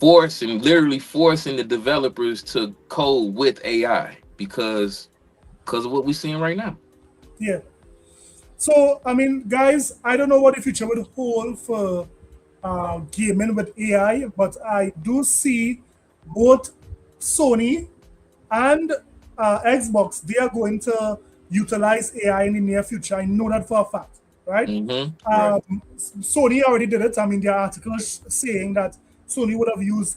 literally forcing the developers to code with AI because of what we're seeing right now. Yeah. So, I mean, guys, I don't know what the future would hold for gaming with AI, but I do see both Sony and Xbox, they are going to utilize AI in the near future. I know that for a fact, right? Sony already did it. I mean, there are articles saying that Sony would have used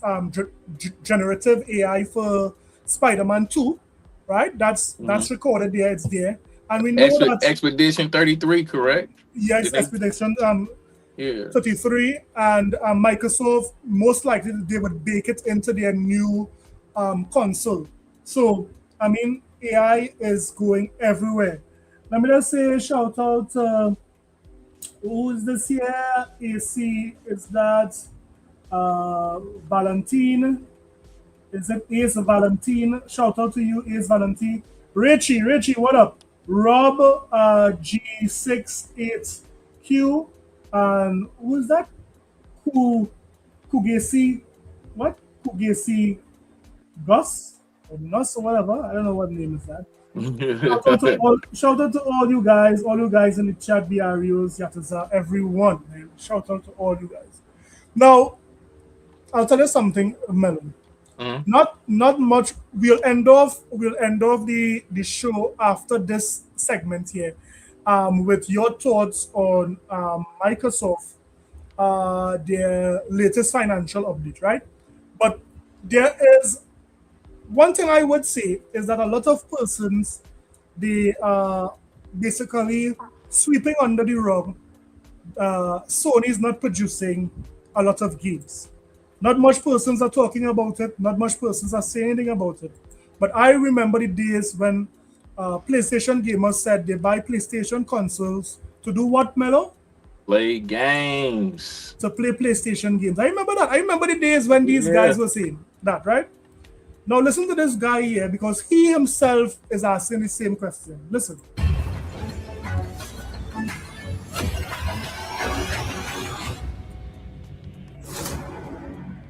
generative AI for Spider-Man 2, right? That's recorded there. It's there. And we know that Expedition 33, correct? Yes, Expedition 33, and Microsoft most likely they would bake it into their new console. So I mean, AI is going everywhere. Let me just say shout out who is this here? AC, is that Valentine? Is it Ace Valentine? Shout out to you, Ace Valentine. Richie, what up? Rob G68Q, and who is that? Kugesi, what? Kugesi Gus or Nuss or whatever. I don't know what name is that. Shout out to all you guys in the chat, BRUs, Yataza, everyone. Man. Shout out to all you guys. Now, I'll tell you something, Melon. Not much. We'll end off the show after this segment here, with your thoughts on Microsoft, their latest financial update, right? But there is one thing I would say is that a lot of persons, they are basically sweeping under the rug. Sony is not producing a lot of games. Not much persons are talking about it. Not much persons are saying anything about it. But I remember the days when PlayStation gamers said they buy PlayStation consoles to do what, Mello? Play games. To play PlayStation games. I remember that. I remember the days when these guys were saying that, right? Now listen to this guy here, because he himself is asking the same question. Listen.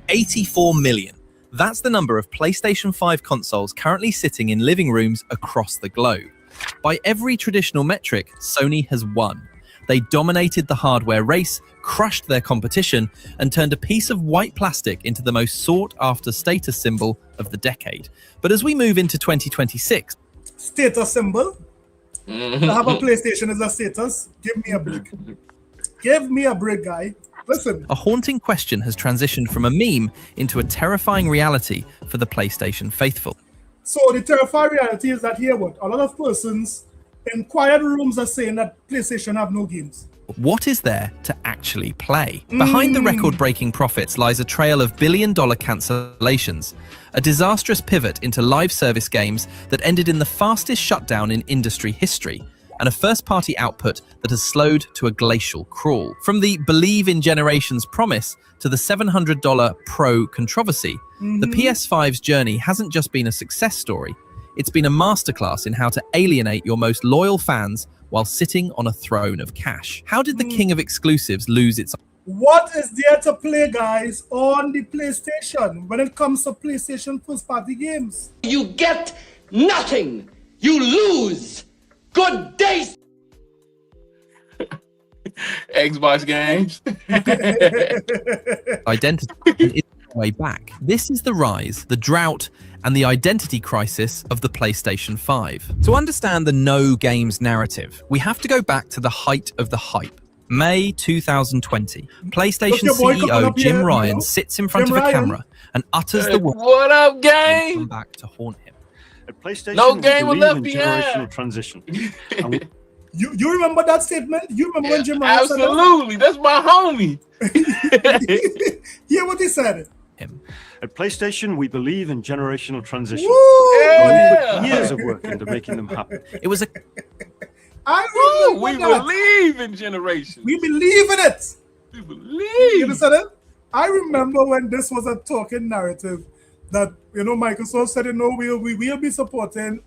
$84 million. That's the number of PlayStation 5 consoles currently sitting in living rooms across the globe. By every traditional metric, Sony has won. They dominated the hardware race, crushed their competition, and turned a piece of white plastic into the most sought-after status symbol of the decade. But as we move into 2026... Status symbol? To have a PlayStation is a status? Give me a break. Give me a break, guy. Listen. A haunting question has transitioned from a meme into a terrifying reality for the PlayStation faithful. So the terrifying reality is that here what? A lot of persons in quiet rooms are saying that PlayStation have no games. What is there to actually play? Behind the record-breaking profits lies a trail of billion-dollar cancellations, a disastrous pivot into live service games that ended in the fastest shutdown in industry history, and a first-party output that has slowed to a glacial crawl. From the believe in generations promise to the $700 Pro controversy, the PS5's journey hasn't just been a success story, it's been a masterclass in how to alienate your most loyal fans while sitting on a throne of cash. How did the king of exclusives lose its... What is there to play, guys, on the PlayStation when it comes to PlayStation first-party games? You get nothing. You lose. Good day. Xbox games. identity way back. This is the rise, the drought, and the identity crisis of the PlayStation 5. To understand the no games narrative, we have to go back to the height of the hype. May 2020. PlayStation CEO Jim Ryan sits in front of a camera and utters the words, "What up, gang?" Come back to haunt him. At PlayStation, No we game was believe left in behind. generational transition. And we- You remember that statement? You remember when Jim Ryan said that? Absolutely, that's my homie. Hear what he said? At PlayStation, we believe in generational transition. Woo! And we put years of work into making them happen. It was a I remember We that. believe in generations. We believe in it. We You believe. understand it? I remember when this was a talking narrative that, you know, Microsoft said, you know, we will be supporting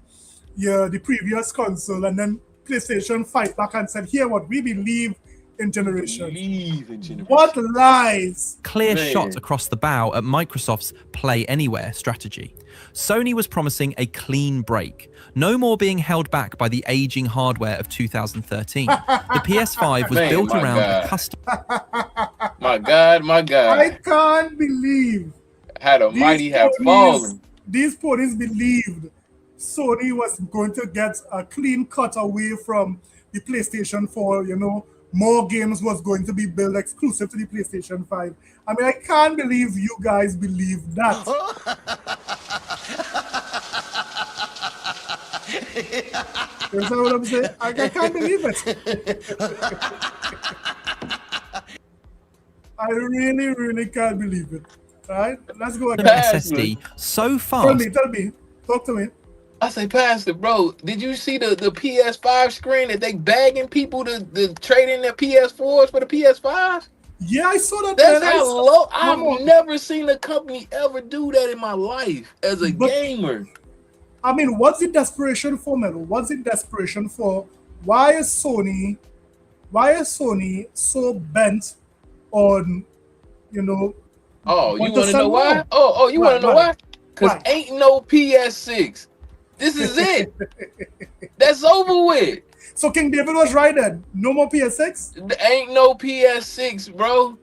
the previous console, and then PlayStation fight back and said, here what we believe in generations. Believe in generations. What lies? clear Man. shot across the bow at Microsoft's Play Anywhere strategy. Sony was promising a clean break, no more being held back by the aging hardware of 2013. The PS5 was Man, built my around God. a custom My God, my God. I can't believe How the mighty have fallen. these ponies believed Sony was going to get a clean cut away from the PlayStation 4, you know, more games was going to be built exclusive to the PlayStation 5. I mean, I can't believe you guys believe that. You understand what I'm saying? I can't believe it. I really can't believe it. All right, let's go again. SSD so fast. Tell me, talk to me. I say, Pastor, bro, did you see the PS5 screen that they begging people to trade in their PS4s for the PS5s? Yeah, I saw that. That's man. how low. Come on. I've never seen a company ever do that in my life as a But- gamer. I mean, what's the desperation for, Melo? What's the desperation for? Why is Sony so bent on, you know? Oh, you want want to know sell why? more? Oh, you want to know why? Because Why? ain't no PS6. This is it. That's over with. So King David was right then. No more PS6. There ain't no PS6, bro.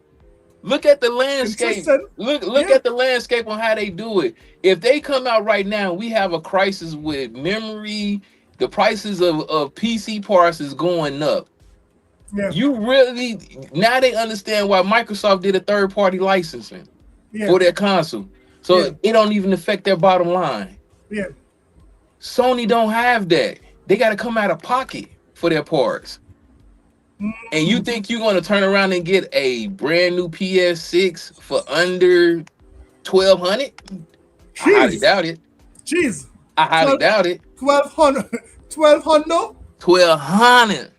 Look at the landscape. Interesting. Look Yeah. at the landscape on how they do it. If they come out right now, we have a crisis with memory. The prices of PC parts is going up. Yeah. You really now they understand why Microsoft did a third-party licensing Yeah. for their console. So Yeah. it don't even affect their bottom line. Yeah. Sony don't have that. They got to come out of pocket for their parts. And you think you're going to turn around and get a brand new PS6 for under $1,200? I highly doubt it. Jeez. I highly doubt it. 1,200. 1,200. 1,200.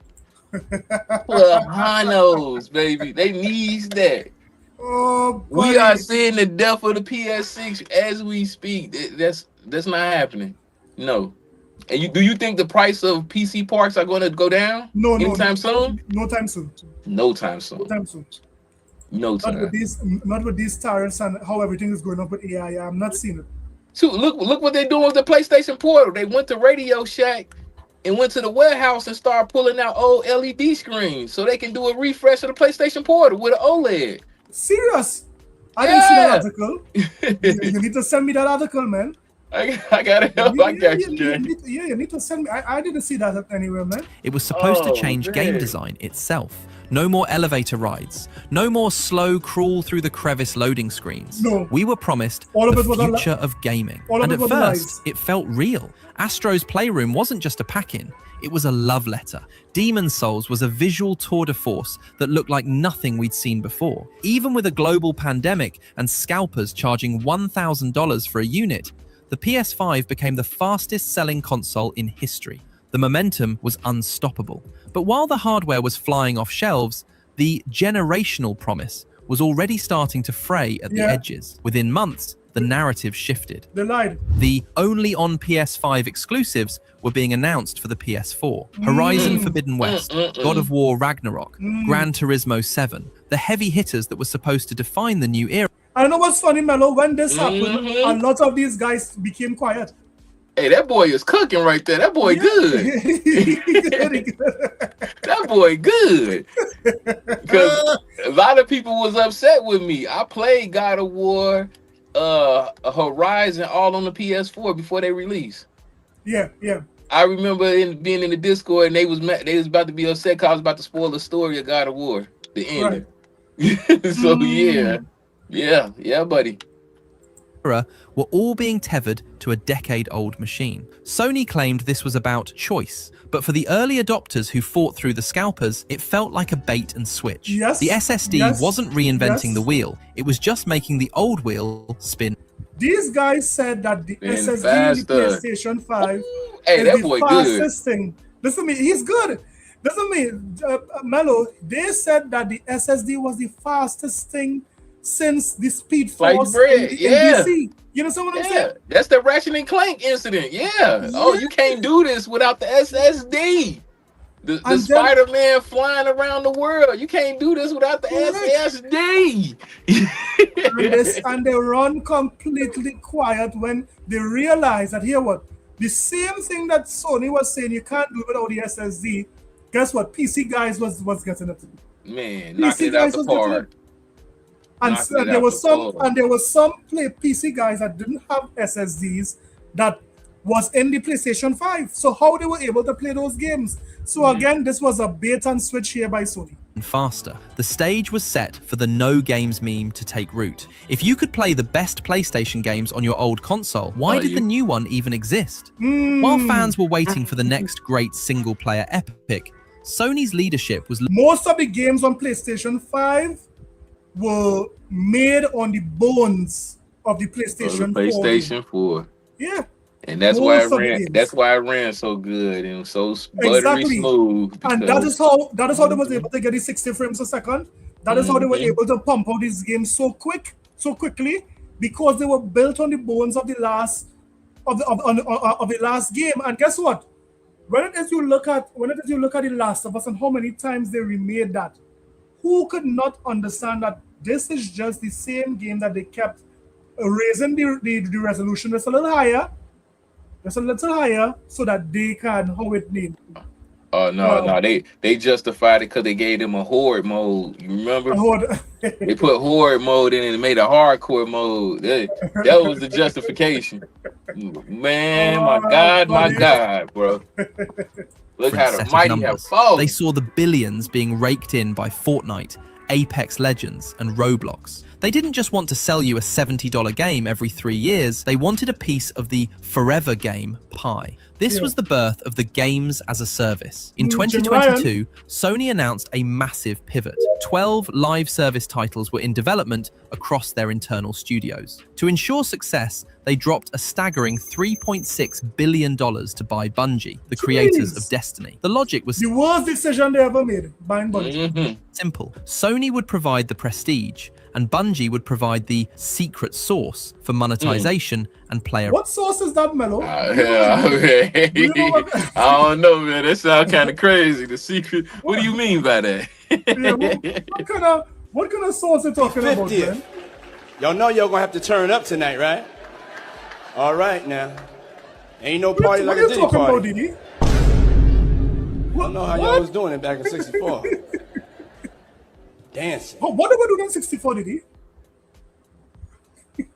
1,200, baby. They needs that. Oh, We buddy. are seeing the death of the PS6 as we speak. That's not happening. No. And do you think the price of PC parts are going to go down anytime soon? No time soon. No time soon. No time soon. No Not time. with these tariffs and how everything is going up with AI. I'm not seeing it. So look what they're doing with the PlayStation Portal. They went to Radio Shack and went to the warehouse and started pulling out old LED screens so they can do a refresh of the PlayStation Portal with an OLED. Serious? I didn't see that article. You need to send me that article, man. I gotta help. I got you, Jay. You need to send me. I didn't see that anywhere, man. It was supposed to Oh, change game man. design itself. No more elevator rides. No more slow crawl through the crevice loading screens. No. We were promised All of the it was a future of gaming. all of And it at was first, lies. it felt real. Astro's Playroom wasn't just a pack-in. It was a love letter. Demon's Souls was a visual tour de force that looked like nothing we'd seen before. Even with a global pandemic and scalpers charging $1,000 for a unit, the PS5 became the fastest selling console in history. The momentum was unstoppable. But while the hardware was flying off shelves, the generational promise was already starting to fray at the Yeah. edges. Within months, the narrative shifted. They lied. The only on PS5 exclusives were being announced for the PS4. Horizon Forbidden West, God of War Ragnarok, Gran Turismo 7, the heavy hitters that were supposed to define the new era. I know what's funny, Mello. When this happened, a lot of these guys became quiet. Hey, that boy is cooking right there. That boy good. Very good. That that boy good. Because a lot of people was upset with me. I played God of War, Horizon all on the PS4 before they released. Yeah. I remember being in the Discord and they was about to be upset because I was about to spoil the story of God of War, the ending. Right. So yeah, buddy. Were all being tethered to a decade-old machine. Sony claimed this was about choice, but for the early adopters who fought through the scalpers, it felt like a bait and switch. Yes, the SSD wasn't reinventing the wheel, it was just making the old wheel spin. These guys said that the SSD in the PlayStation 5 is the boy fastest good. thing. Listen to me, he's good. Listen to me, Mello, they said that the SSD was the fastest thing since the Speed Force in DC. You know what I'm saying? That's the Ratchet and Clank incident. Oh, you can't do this without the SSD. The Spider-Man flying around the world. You can't do this without the SSD. And they run completely quiet when they realize that the same thing that Sony was saying you can't do without the SSD. Guess what? PC guys was getting it. Man, knocking it out the park. And there was some PC guys that didn't have SSDs that was in the PlayStation 5. So how they were able to play those games? So again, this was a bait and switch here by Sony. Faster. The stage was set for the no games meme to take root. If you could play the best PlayStation games on your old console, why did the new one even exist? While fans were waiting for the next great single-player epic, Sony's leadership was... Most of the games on PlayStation 5 were made on the bones of the PlayStation 4. Yeah. And that's why it ran so good and so buttery smooth. And that is how they was able to get the 60 frames a second. That is how they were able to pump out these games so quickly, because they were built on the bones of the last game. And guess what? When it is you look at The Last of Us and how many times they remade that, who could not understand that this is just the same game that they kept raising the resolution just a little higher, so that they can how it need. Oh no, they justified it because they gave them a horde mode. You remember? They put horde mode in and made a hardcore mode. That was the justification. Man, my God, bro. Look how the mighty have fallen. They saw the billions being raked in by Fortnite, Apex Legends, and Roblox. They didn't just want to sell you a $70 game every 3 years, they wanted a piece of the forever game pie. This was the birth of the games as a service. In 2022, Sony announced a massive pivot. 12 live service titles were in development across their internal studios. To ensure success, they dropped a staggering $3.6 billion to buy Bungie, the creators of Destiny. The logic was the worst decision they ever made, buying Bungie. Simple. Sony would provide the prestige, and Bungie would provide the secret sauce for monetization and player. What sauce is that, Mello? I don't know, man. That sounds kind of crazy. The secret. What do you mean by that? What kind of sauce are you talking about, man? Y'all know y'all gonna have to turn up tonight, right? All right, now. Ain't no party like a Diddy party. About, Diddy? I don't know how y'all was doing it back in '64. Dancing. Oh, what are we doing in '64, Diddy?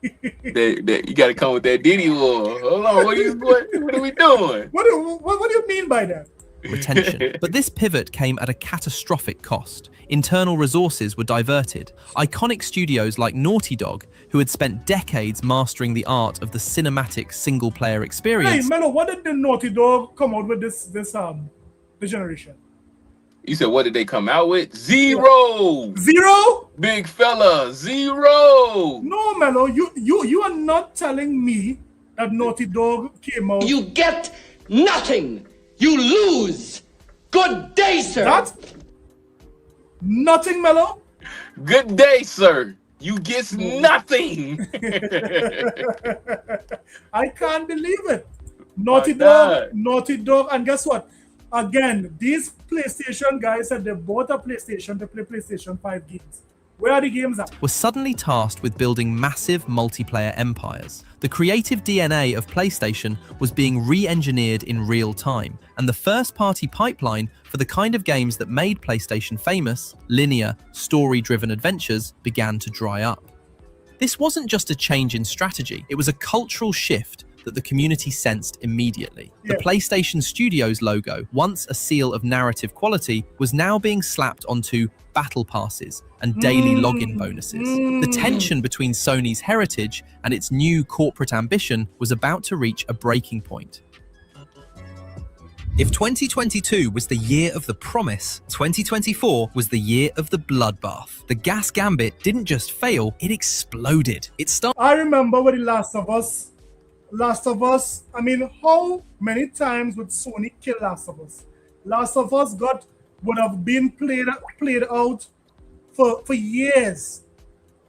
You got to come with that Diddy war. Hold on, what are we doing? What do you mean by that? Retention. But this pivot came at a catastrophic cost. Internal resources were diverted. Iconic studios like Naughty Dog, who had spent decades mastering the art of the cinematic single-player experience. Hey, Mello, what did the Naughty Dog come out with this generation? You said, what did they come out with? Zero! Zero? Big fella, zero! No, Mello, you are not telling me that Naughty Dog came out. You get nothing! You lose! Good day, sir! That? Nothing, Mello? Good day, sir! You get nothing! I can't believe it. Naughty Dog, and guess what? Again, these PlayStation guys said they bought a PlayStation to play PlayStation 5 games. Where are the games at? were suddenly tasked with building massive multiplayer empires. The creative DNA of PlayStation was being re-engineered in real time, and the first-party pipeline for the kind of games that made PlayStation famous, linear, story-driven adventures, began to dry up. This wasn't just a change in strategy, it was a cultural shift that the community sensed immediately. The PlayStation Studios logo, once a seal of narrative quality, was now being slapped onto battle passes and daily login bonuses. The tension between Sony's heritage and its new corporate ambition was about to reach a breaking point. If 2022 was the year of the promise, 2024 was the year of the bloodbath. The gas gambit didn't just fail, it exploded. It started. I remember with The Last of Us, I mean, how many times would Sony kill Last of Us? Last of Us would have been played out for years.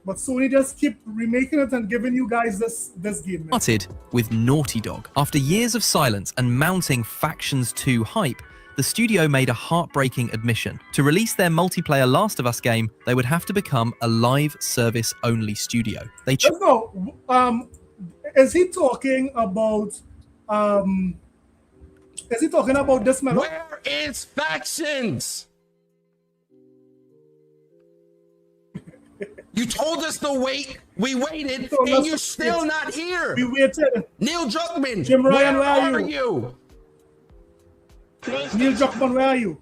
But Sony just keep remaking it and giving you guys this game. Started with Naughty Dog. After years of silence and mounting Factions 2 hype, the studio made a heartbreaking admission. To release their multiplayer Last of Us game, they would have to become a live service only studio. They is he talking about this man? Where is Factions? You told us to wait. We waited, and you're still not here. We waited. Neil Druckmann, Jim Ryan, where are you? Neil Druckmann, where are you?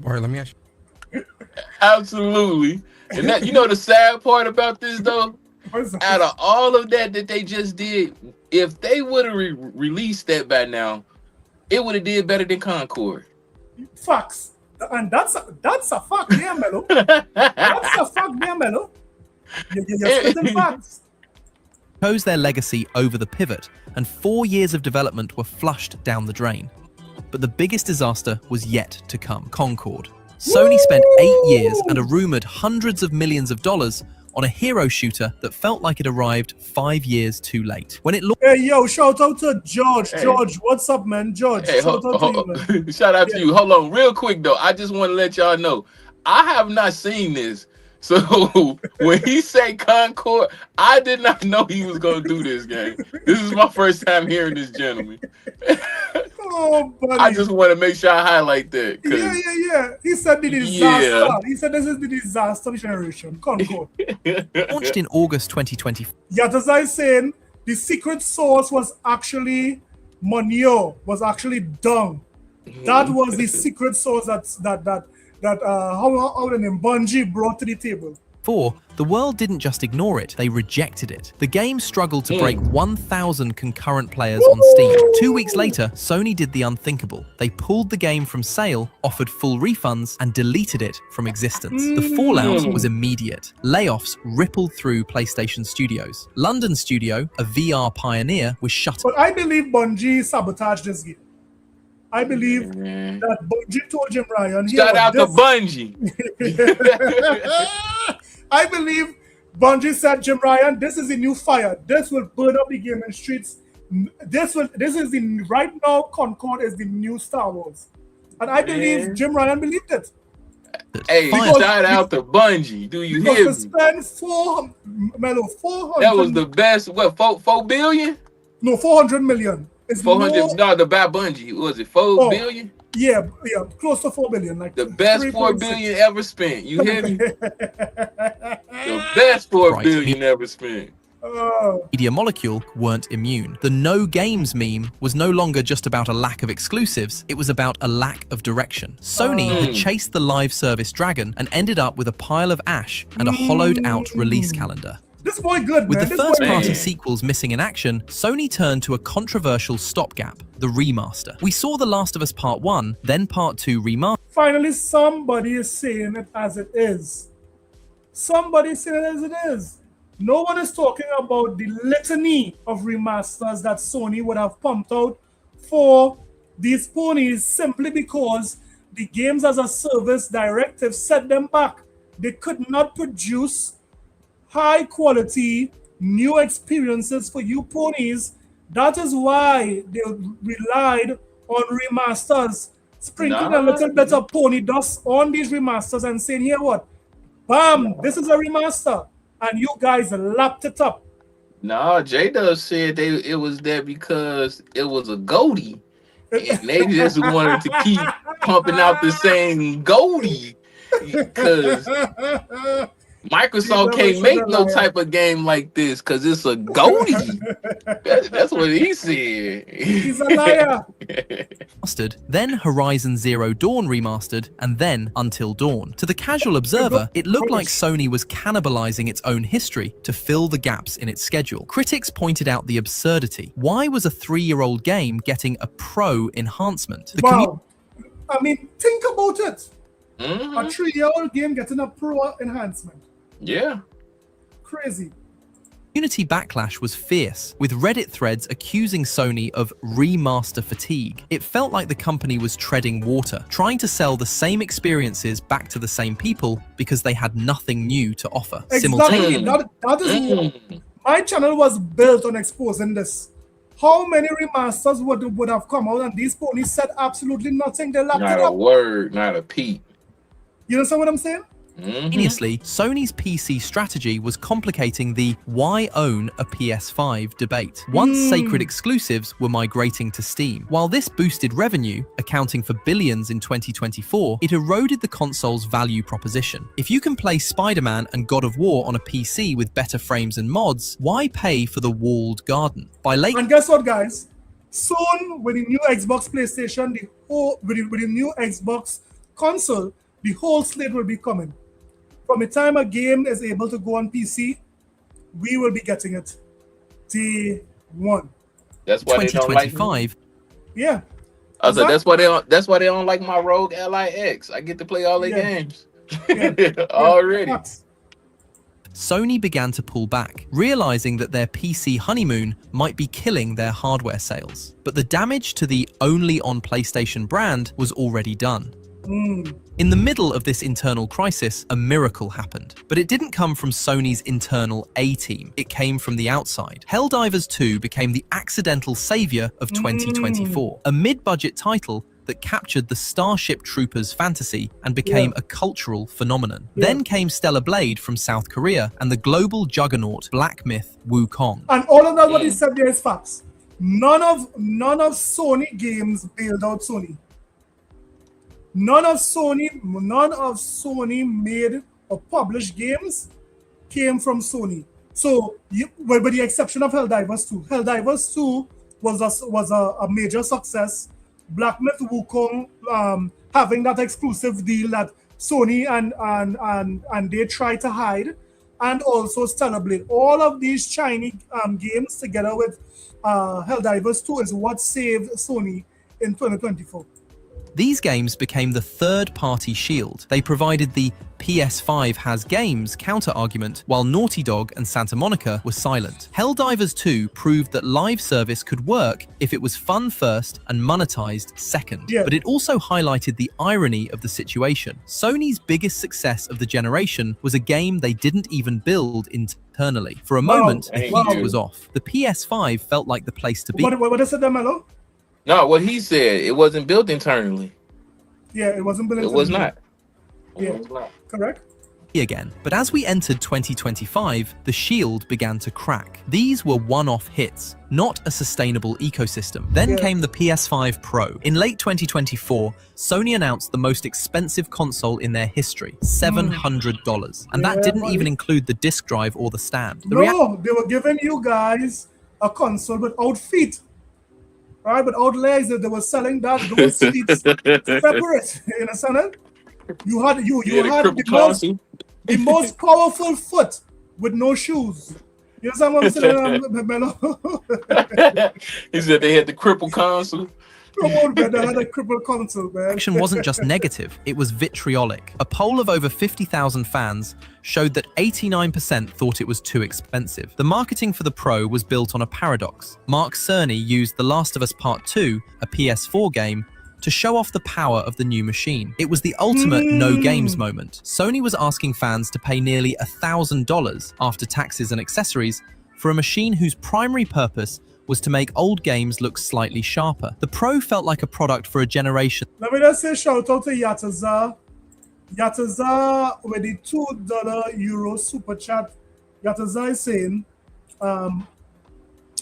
All right, let me ask you. Absolutely. And that, you know, the sad part about this though, out of all of that they just did, if they would have released that by now, it would have did better than Concord. Facts. And that's a fact there, Mello. That's a fact there, Mello. You're spitting facts. chose their legacy over the pivot, and 4 years of development were flushed down the drain. But the biggest disaster was yet to come: Concord. Sony spent 8 years and a rumored hundreds of millions of dollars on a hero shooter that felt like it arrived 5 years too late. When it Hey, yo, shout out to George. Hey. George, what's up, man? George, hey, shout out to you, man. Shout out to you. Hold on, real quick, though. I just want to let y'all know, I have not seen this. So when he said Concord, I did not know he was going to do this game. This is my first time hearing this gentleman. Oh, buddy. I just want to make sure I highlight that. Yeah. He said the disaster. Yeah. He said this is the disaster generation. Concord. Launched in August 2020. Yatazai saying the secret source was actually Monio, was actually dung. That was the secret source that how the name Bungie brought to the table. 4. The world didn't just ignore it, they rejected it. The game struggled to break 1,000 concurrent players on Steam. 2 weeks later, Sony did the unthinkable. They pulled the game from sale, offered full refunds, and deleted it from existence. The fallout was immediate. Layoffs rippled through PlayStation Studios. London Studio, a VR pioneer, was shut. But I believe Bungie sabotaged this game. I believe that Bungie told Jim Ryan. Shout out to Bungie. I believe Bungie said, Jim Ryan, this is the new fire. This will burn up the gaming streets. Right now, Concord is the new Star Wars. And I believe Jim Ryan believed it. Hey, shout out to Bungie. Do you hear me? Spend 400. That was the best. What, 4 billion? No, 400 million. It's 400. No, the bad Bungie. Was it 4 billion? Yeah, close to 4 billion. Like the best 4 billion ever spent. You hear me? The best 4 billion ever spent. Media Molecule weren't immune. The no games meme was no longer just about a lack of exclusives, it was about a lack of direction. Sony had chased the live service dragon and ended up with a pile of ash and a hollowed out release calendar. This boy good, With man. the first-party sequels missing in action, Sony turned to a controversial stopgap, the remaster. We saw The Last of Us Part 1, then Part 2 remaster. Finally, somebody is saying it as it is. Somebody is saying it as it is. No one is talking about the litany of remasters that Sony would have pumped out for these ponies simply because the games as a service directive set them back. They could not produce high quality new experiences for you ponies. That is why they relied on remasters sprinkling a little bit of pony dust on these remasters and saying, here what? Bam, this is a remaster. And you guys lapped it up. No, J-Dub said it was there because it was a Goldie. And they just wanted to keep pumping out the same Goldie. Because Microsoft can't make no type of game like this because it's a Goldie. That's what he said. He's a liar. Remastered, then Horizon Zero Dawn remastered, and then Until Dawn. To the casual observer, it looked like Sony was cannibalizing its own history to fill the gaps in its schedule. Critics pointed out the absurdity. Why was a 3-year-old game getting a pro enhancement? Wow. I mean, think about it. A 3-year-old game getting a pro enhancement. Yeah. Crazy. Community backlash was fierce, with Reddit threads accusing Sony of remaster fatigue. It felt like the company was treading water, trying to sell the same experiences back to the same people because they had nothing new to offer. Exactly. That is my channel was built on exposing this. How many remasters would have come out and these ponies said absolutely nothing? They lapped it up. Not a word, not a peep. You understand what I'm saying? Simultaneously, Sony's PC strategy was complicating the why own a PS5 debate. Once sacred exclusives were migrating to Steam. While this boosted revenue, accounting for billions in 2024, it eroded the console's value proposition. If you can play Spider-Man and God of War on a PC with better frames and mods, why pay for the walled garden? And guess what, guys? Soon, with the new Xbox, PlayStation, with the new Xbox console, the whole slate will be coming. From the time a game is able to go on PC, we will be getting it day one. That's why they don't like me. Yeah. So that's why they don't like my Rogue LIX. I get to play all their games already. Sony began to pull back, realizing that their PC honeymoon might be killing their hardware sales. But the damage to the only on PlayStation brand was already done. In the middle of this internal crisis, a miracle happened. But it didn't come from Sony's internal A-team. It came from the outside. Helldivers 2 became the accidental savior of 2024, a mid-budget title that captured the Starship Troopers fantasy and became a cultural phenomenon. Then came Stellar Blade from South Korea and the global juggernaut Black Myth Wukong. And all of that what he said there is facts. None of Sony games bailed out Sony. None of Sony made or published games came from Sony. So, with the exception of Helldivers 2. Helldivers 2 was a major success. Black Myth Wukong having that exclusive deal that Sony and they try to hide, and also Stellar Blade. All of these Chinese games together with Helldivers 2 is what saved Sony in 2024. These games became the third-party shield. They provided the PS5 has games counter-argument, while Naughty Dog and Santa Monica were silent. Helldivers 2 proved that live service could work if it was fun first and monetized second. But it also highlighted the irony of the situation. Sony's biggest success of the generation was a game they didn't even build internally. For a moment, the heat was off. The PS5 felt like the place to be. What is it, Melo? No, what he said, it wasn't built internally. Yeah, it wasn't built internally. It was not. Yeah, correct. Again, but as we entered 2025, the shield began to crack. These were one-off hits, not a sustainable ecosystem. Then came the PS5 Pro. In late 2024, Sony announced the most expensive console in their history, $700. And that didn't even include the disc drive or the stand. They were giving you guys a console without feet. Right, but out legs that they were selling those seats separate. You understand it? You had the most powerful foot with no shoes. You understand what I'm saying, Melo? He said they had the crippled console. Action wasn't just negative, it was vitriolic. A poll of over 50,000 fans showed that 89% thought it was too expensive. The marketing for the Pro was built on a paradox. Mark Cerny used The Last of Us Part 2, a PS4 game, to show off the power of the new machine. It was the ultimate no games moment. Sony was asking fans to pay nearly $1,000 after taxes and accessories for a machine whose primary purpose was to make old games look slightly sharper. The Pro felt like a product for a generation. Let me just say shout out to Yataza. Yataza with the $2 Euro super chat. Yataza is saying the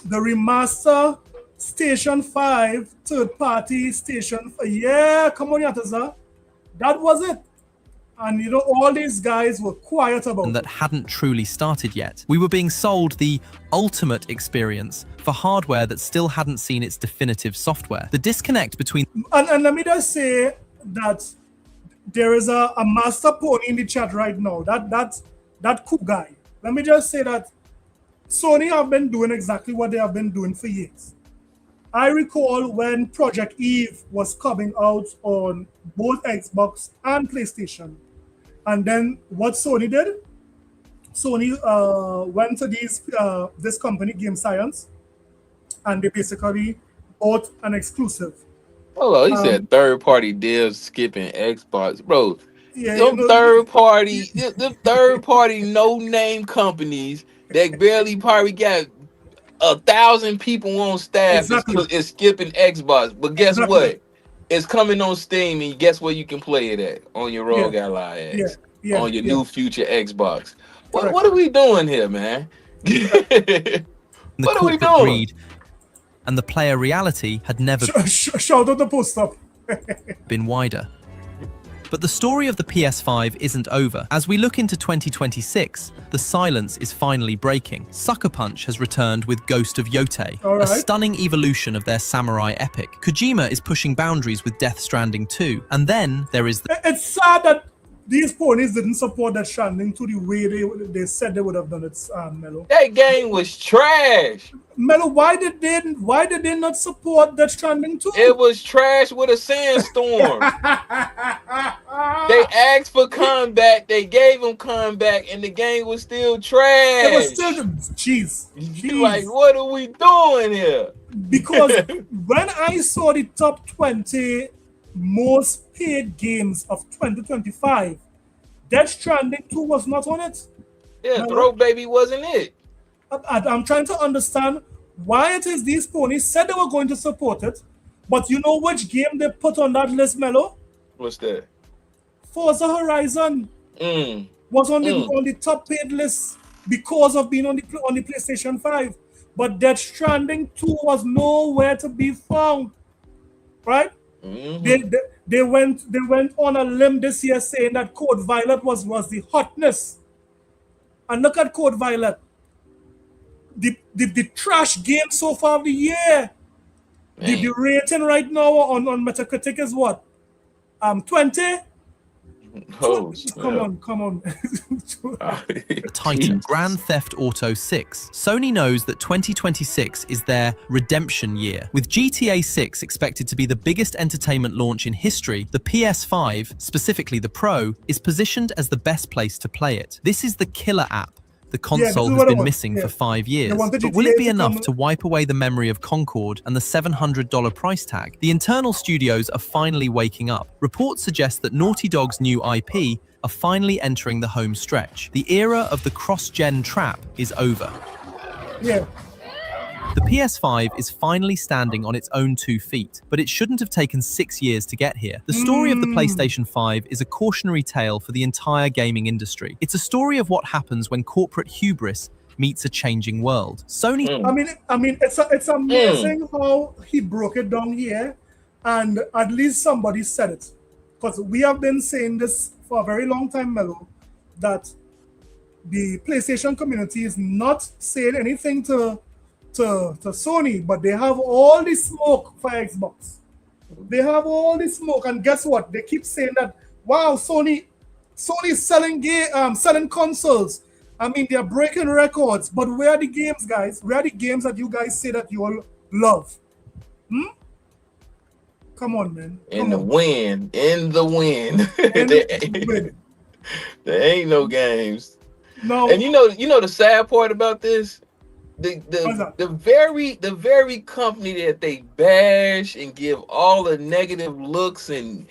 remaster Station 5 third party station. Yeah, come on, Yataza. That was it. And you know, all these guys were quiet about and that hadn't truly started yet. We were being sold the ultimate experience for hardware that still hadn't seen its definitive software. The disconnect between... And let me just say that there is a master pony in the chat right now. That cool guy. Let me just say that Sony have been doing exactly what they have been doing for years. I recall when Project Eve was coming out on both Xbox and PlayStation. And then what Sony did? Sony went to this company, Game Science, and they basically bought an exclusive. Oh, he said third-party devs skipping Xbox, bro. Yeah, Them third-party no-name companies that barely probably got 1,000 people on staff is skipping Xbox. But guess what? It's coming on Steam, and guess where you can play it at? On your Rogue Ally X. On your new future Xbox. What are we doing here, man? What are we doing? Greed and the player reality had never shout out the post up. been wider. But the story of the PS5 isn't over. As we look into 2026, the silence is finally breaking. Sucker Punch has returned with Ghost of Yotei, a stunning evolution of their samurai epic. Kojima is pushing boundaries with Death Stranding 2. And then there is the... It's sad that these ponies didn't support Death Stranding to the way they said they would have done it, Mello. That game was trash. Mello, why did they not support Death Stranding 2? It was trash with a sandstorm. They asked for comeback, they gave them comeback, and the game was still trash. It was still, jeez. Like, what are we doing here? Because when I saw the top 20 most paid games of 2025, Death Stranding 2 was not on it. Yeah, Throw Baby wasn't it. I'm trying to understand why it is these ponies said they were going to support it, but you know which game they put on that list, Mello? What's that? Forza Horizon was on the top paid list because of being on the PlayStation 5, but Death Stranding 2 was nowhere to be found. Right? They went on a limb this year saying that Code Violet was the hotness. And look at Code Violet. The trash game so far of the year. The rating right now on Metacritic is what? 20? Oh, come on. Titan Grand Theft Auto 6. Sony knows that 2026 is their redemption year. With GTA 6 expected to be the biggest entertainment launch in history, the PS5, specifically the Pro, is positioned as the best place to play it. This is the killer app the console has been missing for 5 years. But will it be enough to wipe away the memory of Concord and the $700 price tag? The internal studios are finally waking up. Reports suggest that Naughty Dog's new IP are finally entering the home stretch. The era of the cross-gen trap is over. Yeah. The PS5 is finally standing on its own 2 feet, but it shouldn't have taken 6 years to get here. The story of the PlayStation 5 is a cautionary tale for the entire gaming industry. It's a story of what happens when corporate hubris meets a changing world. Sony... I mean, it's amazing how he broke it down here, and at least somebody said it. Because we have been saying this for a very long time, Mello, that the PlayStation community is not saying anything to Sony, but they have all the smoke for Xbox. They have all the smoke, and guess what? They keep saying that, wow, Sony's selling consoles. I mean, they're breaking records, but where are the games, guys? Where are the games that you guys say that you all love? Come on, man. In the wind. There ain't no games. No. And you know the sad part about this? The very company that they bash and give all the negative looks and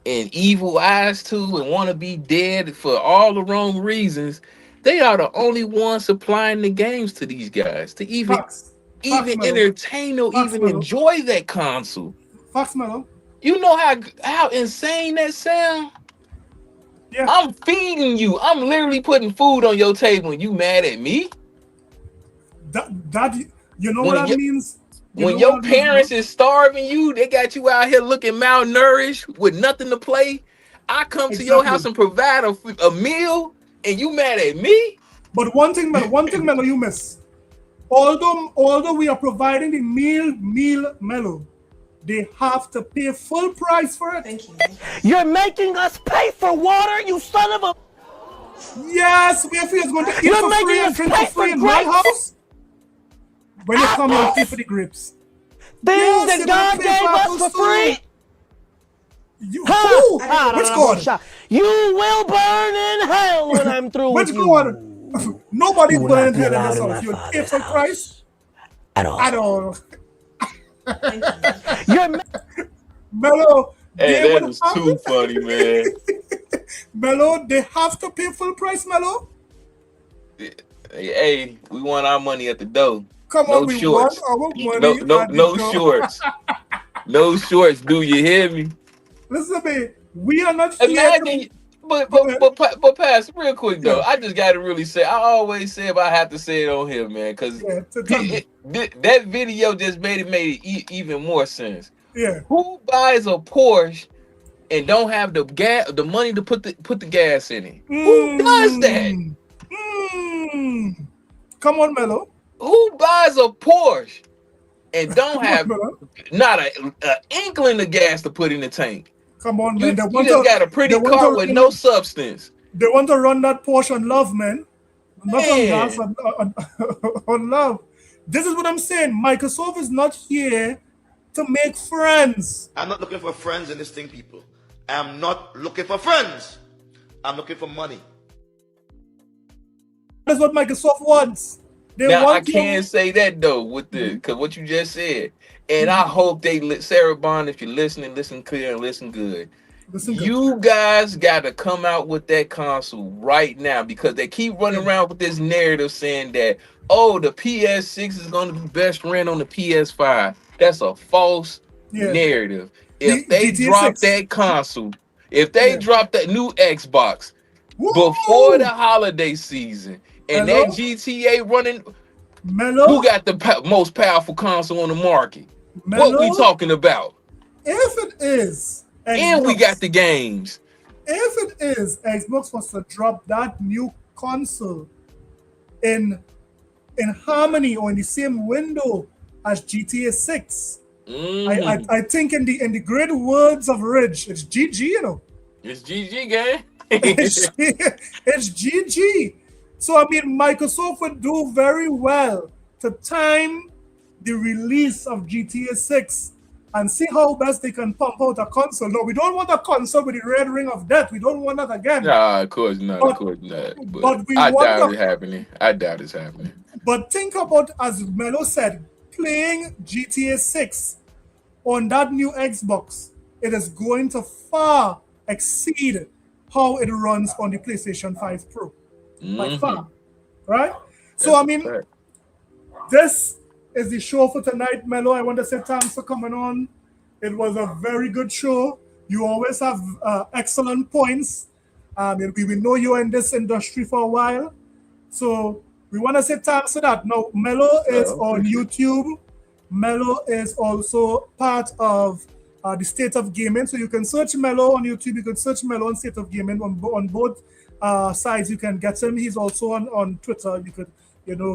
evil eyes to and want to be dead for all the wrong reasons, they are the only ones supplying the games to these guys to even even Mellow. entertain or Facts, even Mellow. enjoy that console. Fox Mellow. You know how insane that sound? Yeah. I'm feeding you. I'm literally putting food on your table and you mad at me? That you know When what that means? When your parents is starving you, they got you out here looking malnourished with nothing to play. I come to your house and provide a meal, and you mad at me? But one thing, Mellow, you miss. Although we are providing the meal, Mellow, they have to pay full price for it. Thank you. You're making us pay for water, you son of a... Yes, Wayfield is going to eat for free and drink for free in my house. When you come here, pay for the grapes. Things that God gave us for free. Which God? You will burn in hell when I'm through with you. Which God? Nobody burned in hell in this house. You pay for Christ? At all. You're Mellow. Hey, that is too funny, man. Mellow, they have to pay full price, Mellow. Hey, we want our money at the door. Come on, we want our money. No shorts. No shorts. Do you hear me? Listen to me. We are not. Imagine, but Pastor, real quick though, I just got to really say. I always say, but I have to say it on here, man, because that video just made it even more sense. Yeah. Who buys a Porsche and don't have the money to put the gas in it? Who does that? Come on, Mellow. Who buys a Porsche and don't have not an inkling of gas to put in the tank? Come on, you, man. You just got a pretty car with no substance. They want to run that Porsche on love, man. Not on gas, on love. This is what I'm saying. Microsoft is not here to make friends. I'm not looking for friends in this thing, people. I'm not looking for friends. I'm looking for money. That's what Microsoft wants. Now I can't say that though with because what you just said, and I hope Sarah Bond, if you're listening, listen clear and listen good. You guys got to come out with that console right now because they keep running around with this narrative saying that the PS6 is going to be best ran on the PS5. That's a false narrative. If they drop that console, if they drop that new Xbox before the holiday season. And that GTA running, who got the most powerful console on the market? What we talking about? If it is, Xbox, and we got the games. If it is, Xbox wants to drop that new console in harmony or in the same window as GTA 6. I think in the great words of Ridge, it's GG, you know. It's GG, gang. It's GG. So, I mean, Microsoft would do very well to time the release of GTA 6 and see how best they can pump out a console. No, we don't want a console with the red ring of death. We don't want that again. Nah, of course not. But I doubt it's happening. I doubt it's happening. But think about, as Melo said, playing GTA 6 on that new Xbox. It is going to far exceed how it runs on the PlayStation 5 Pro. By far, right? So, I mean, this is the show for tonight, Melo. I want to say thanks for coming on. It was a very good show. You always have excellent points. We know you're in this industry for a while. So, we want to say thanks for that. Now, Melo is on YouTube. Melo is also part of the State of Gaming. So, you can search Melo on YouTube. You can search Melo on State of Gaming on both sides. You can get him. He's also on Twitter. You could,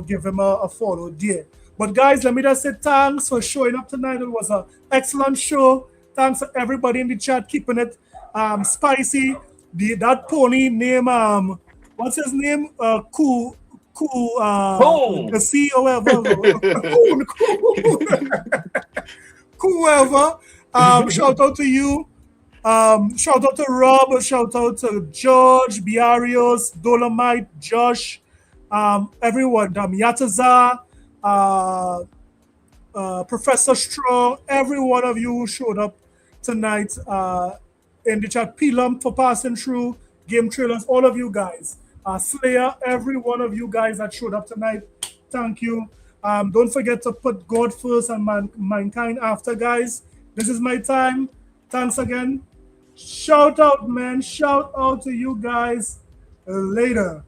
give him a follow there. But guys, let me just say thanks for showing up tonight. It was an excellent show. Thanks to everybody in the chat keeping it spicy. That pony name, what's his name? Cool. The CEO whoever. Shout out to you. Shout out to Rob, shout out to George, Biarios, Dolomite, Josh, everyone, Yataza, Professor Strong, every one of you who showed up tonight in the chat. Pelum for passing through, Game Trailers, all of you guys. Slayer, every one of you guys that showed up tonight, thank you. Don't forget to put God first and mankind after, guys. This is my time. Thanks again. Shout out, man. Shout out to you guys. Later.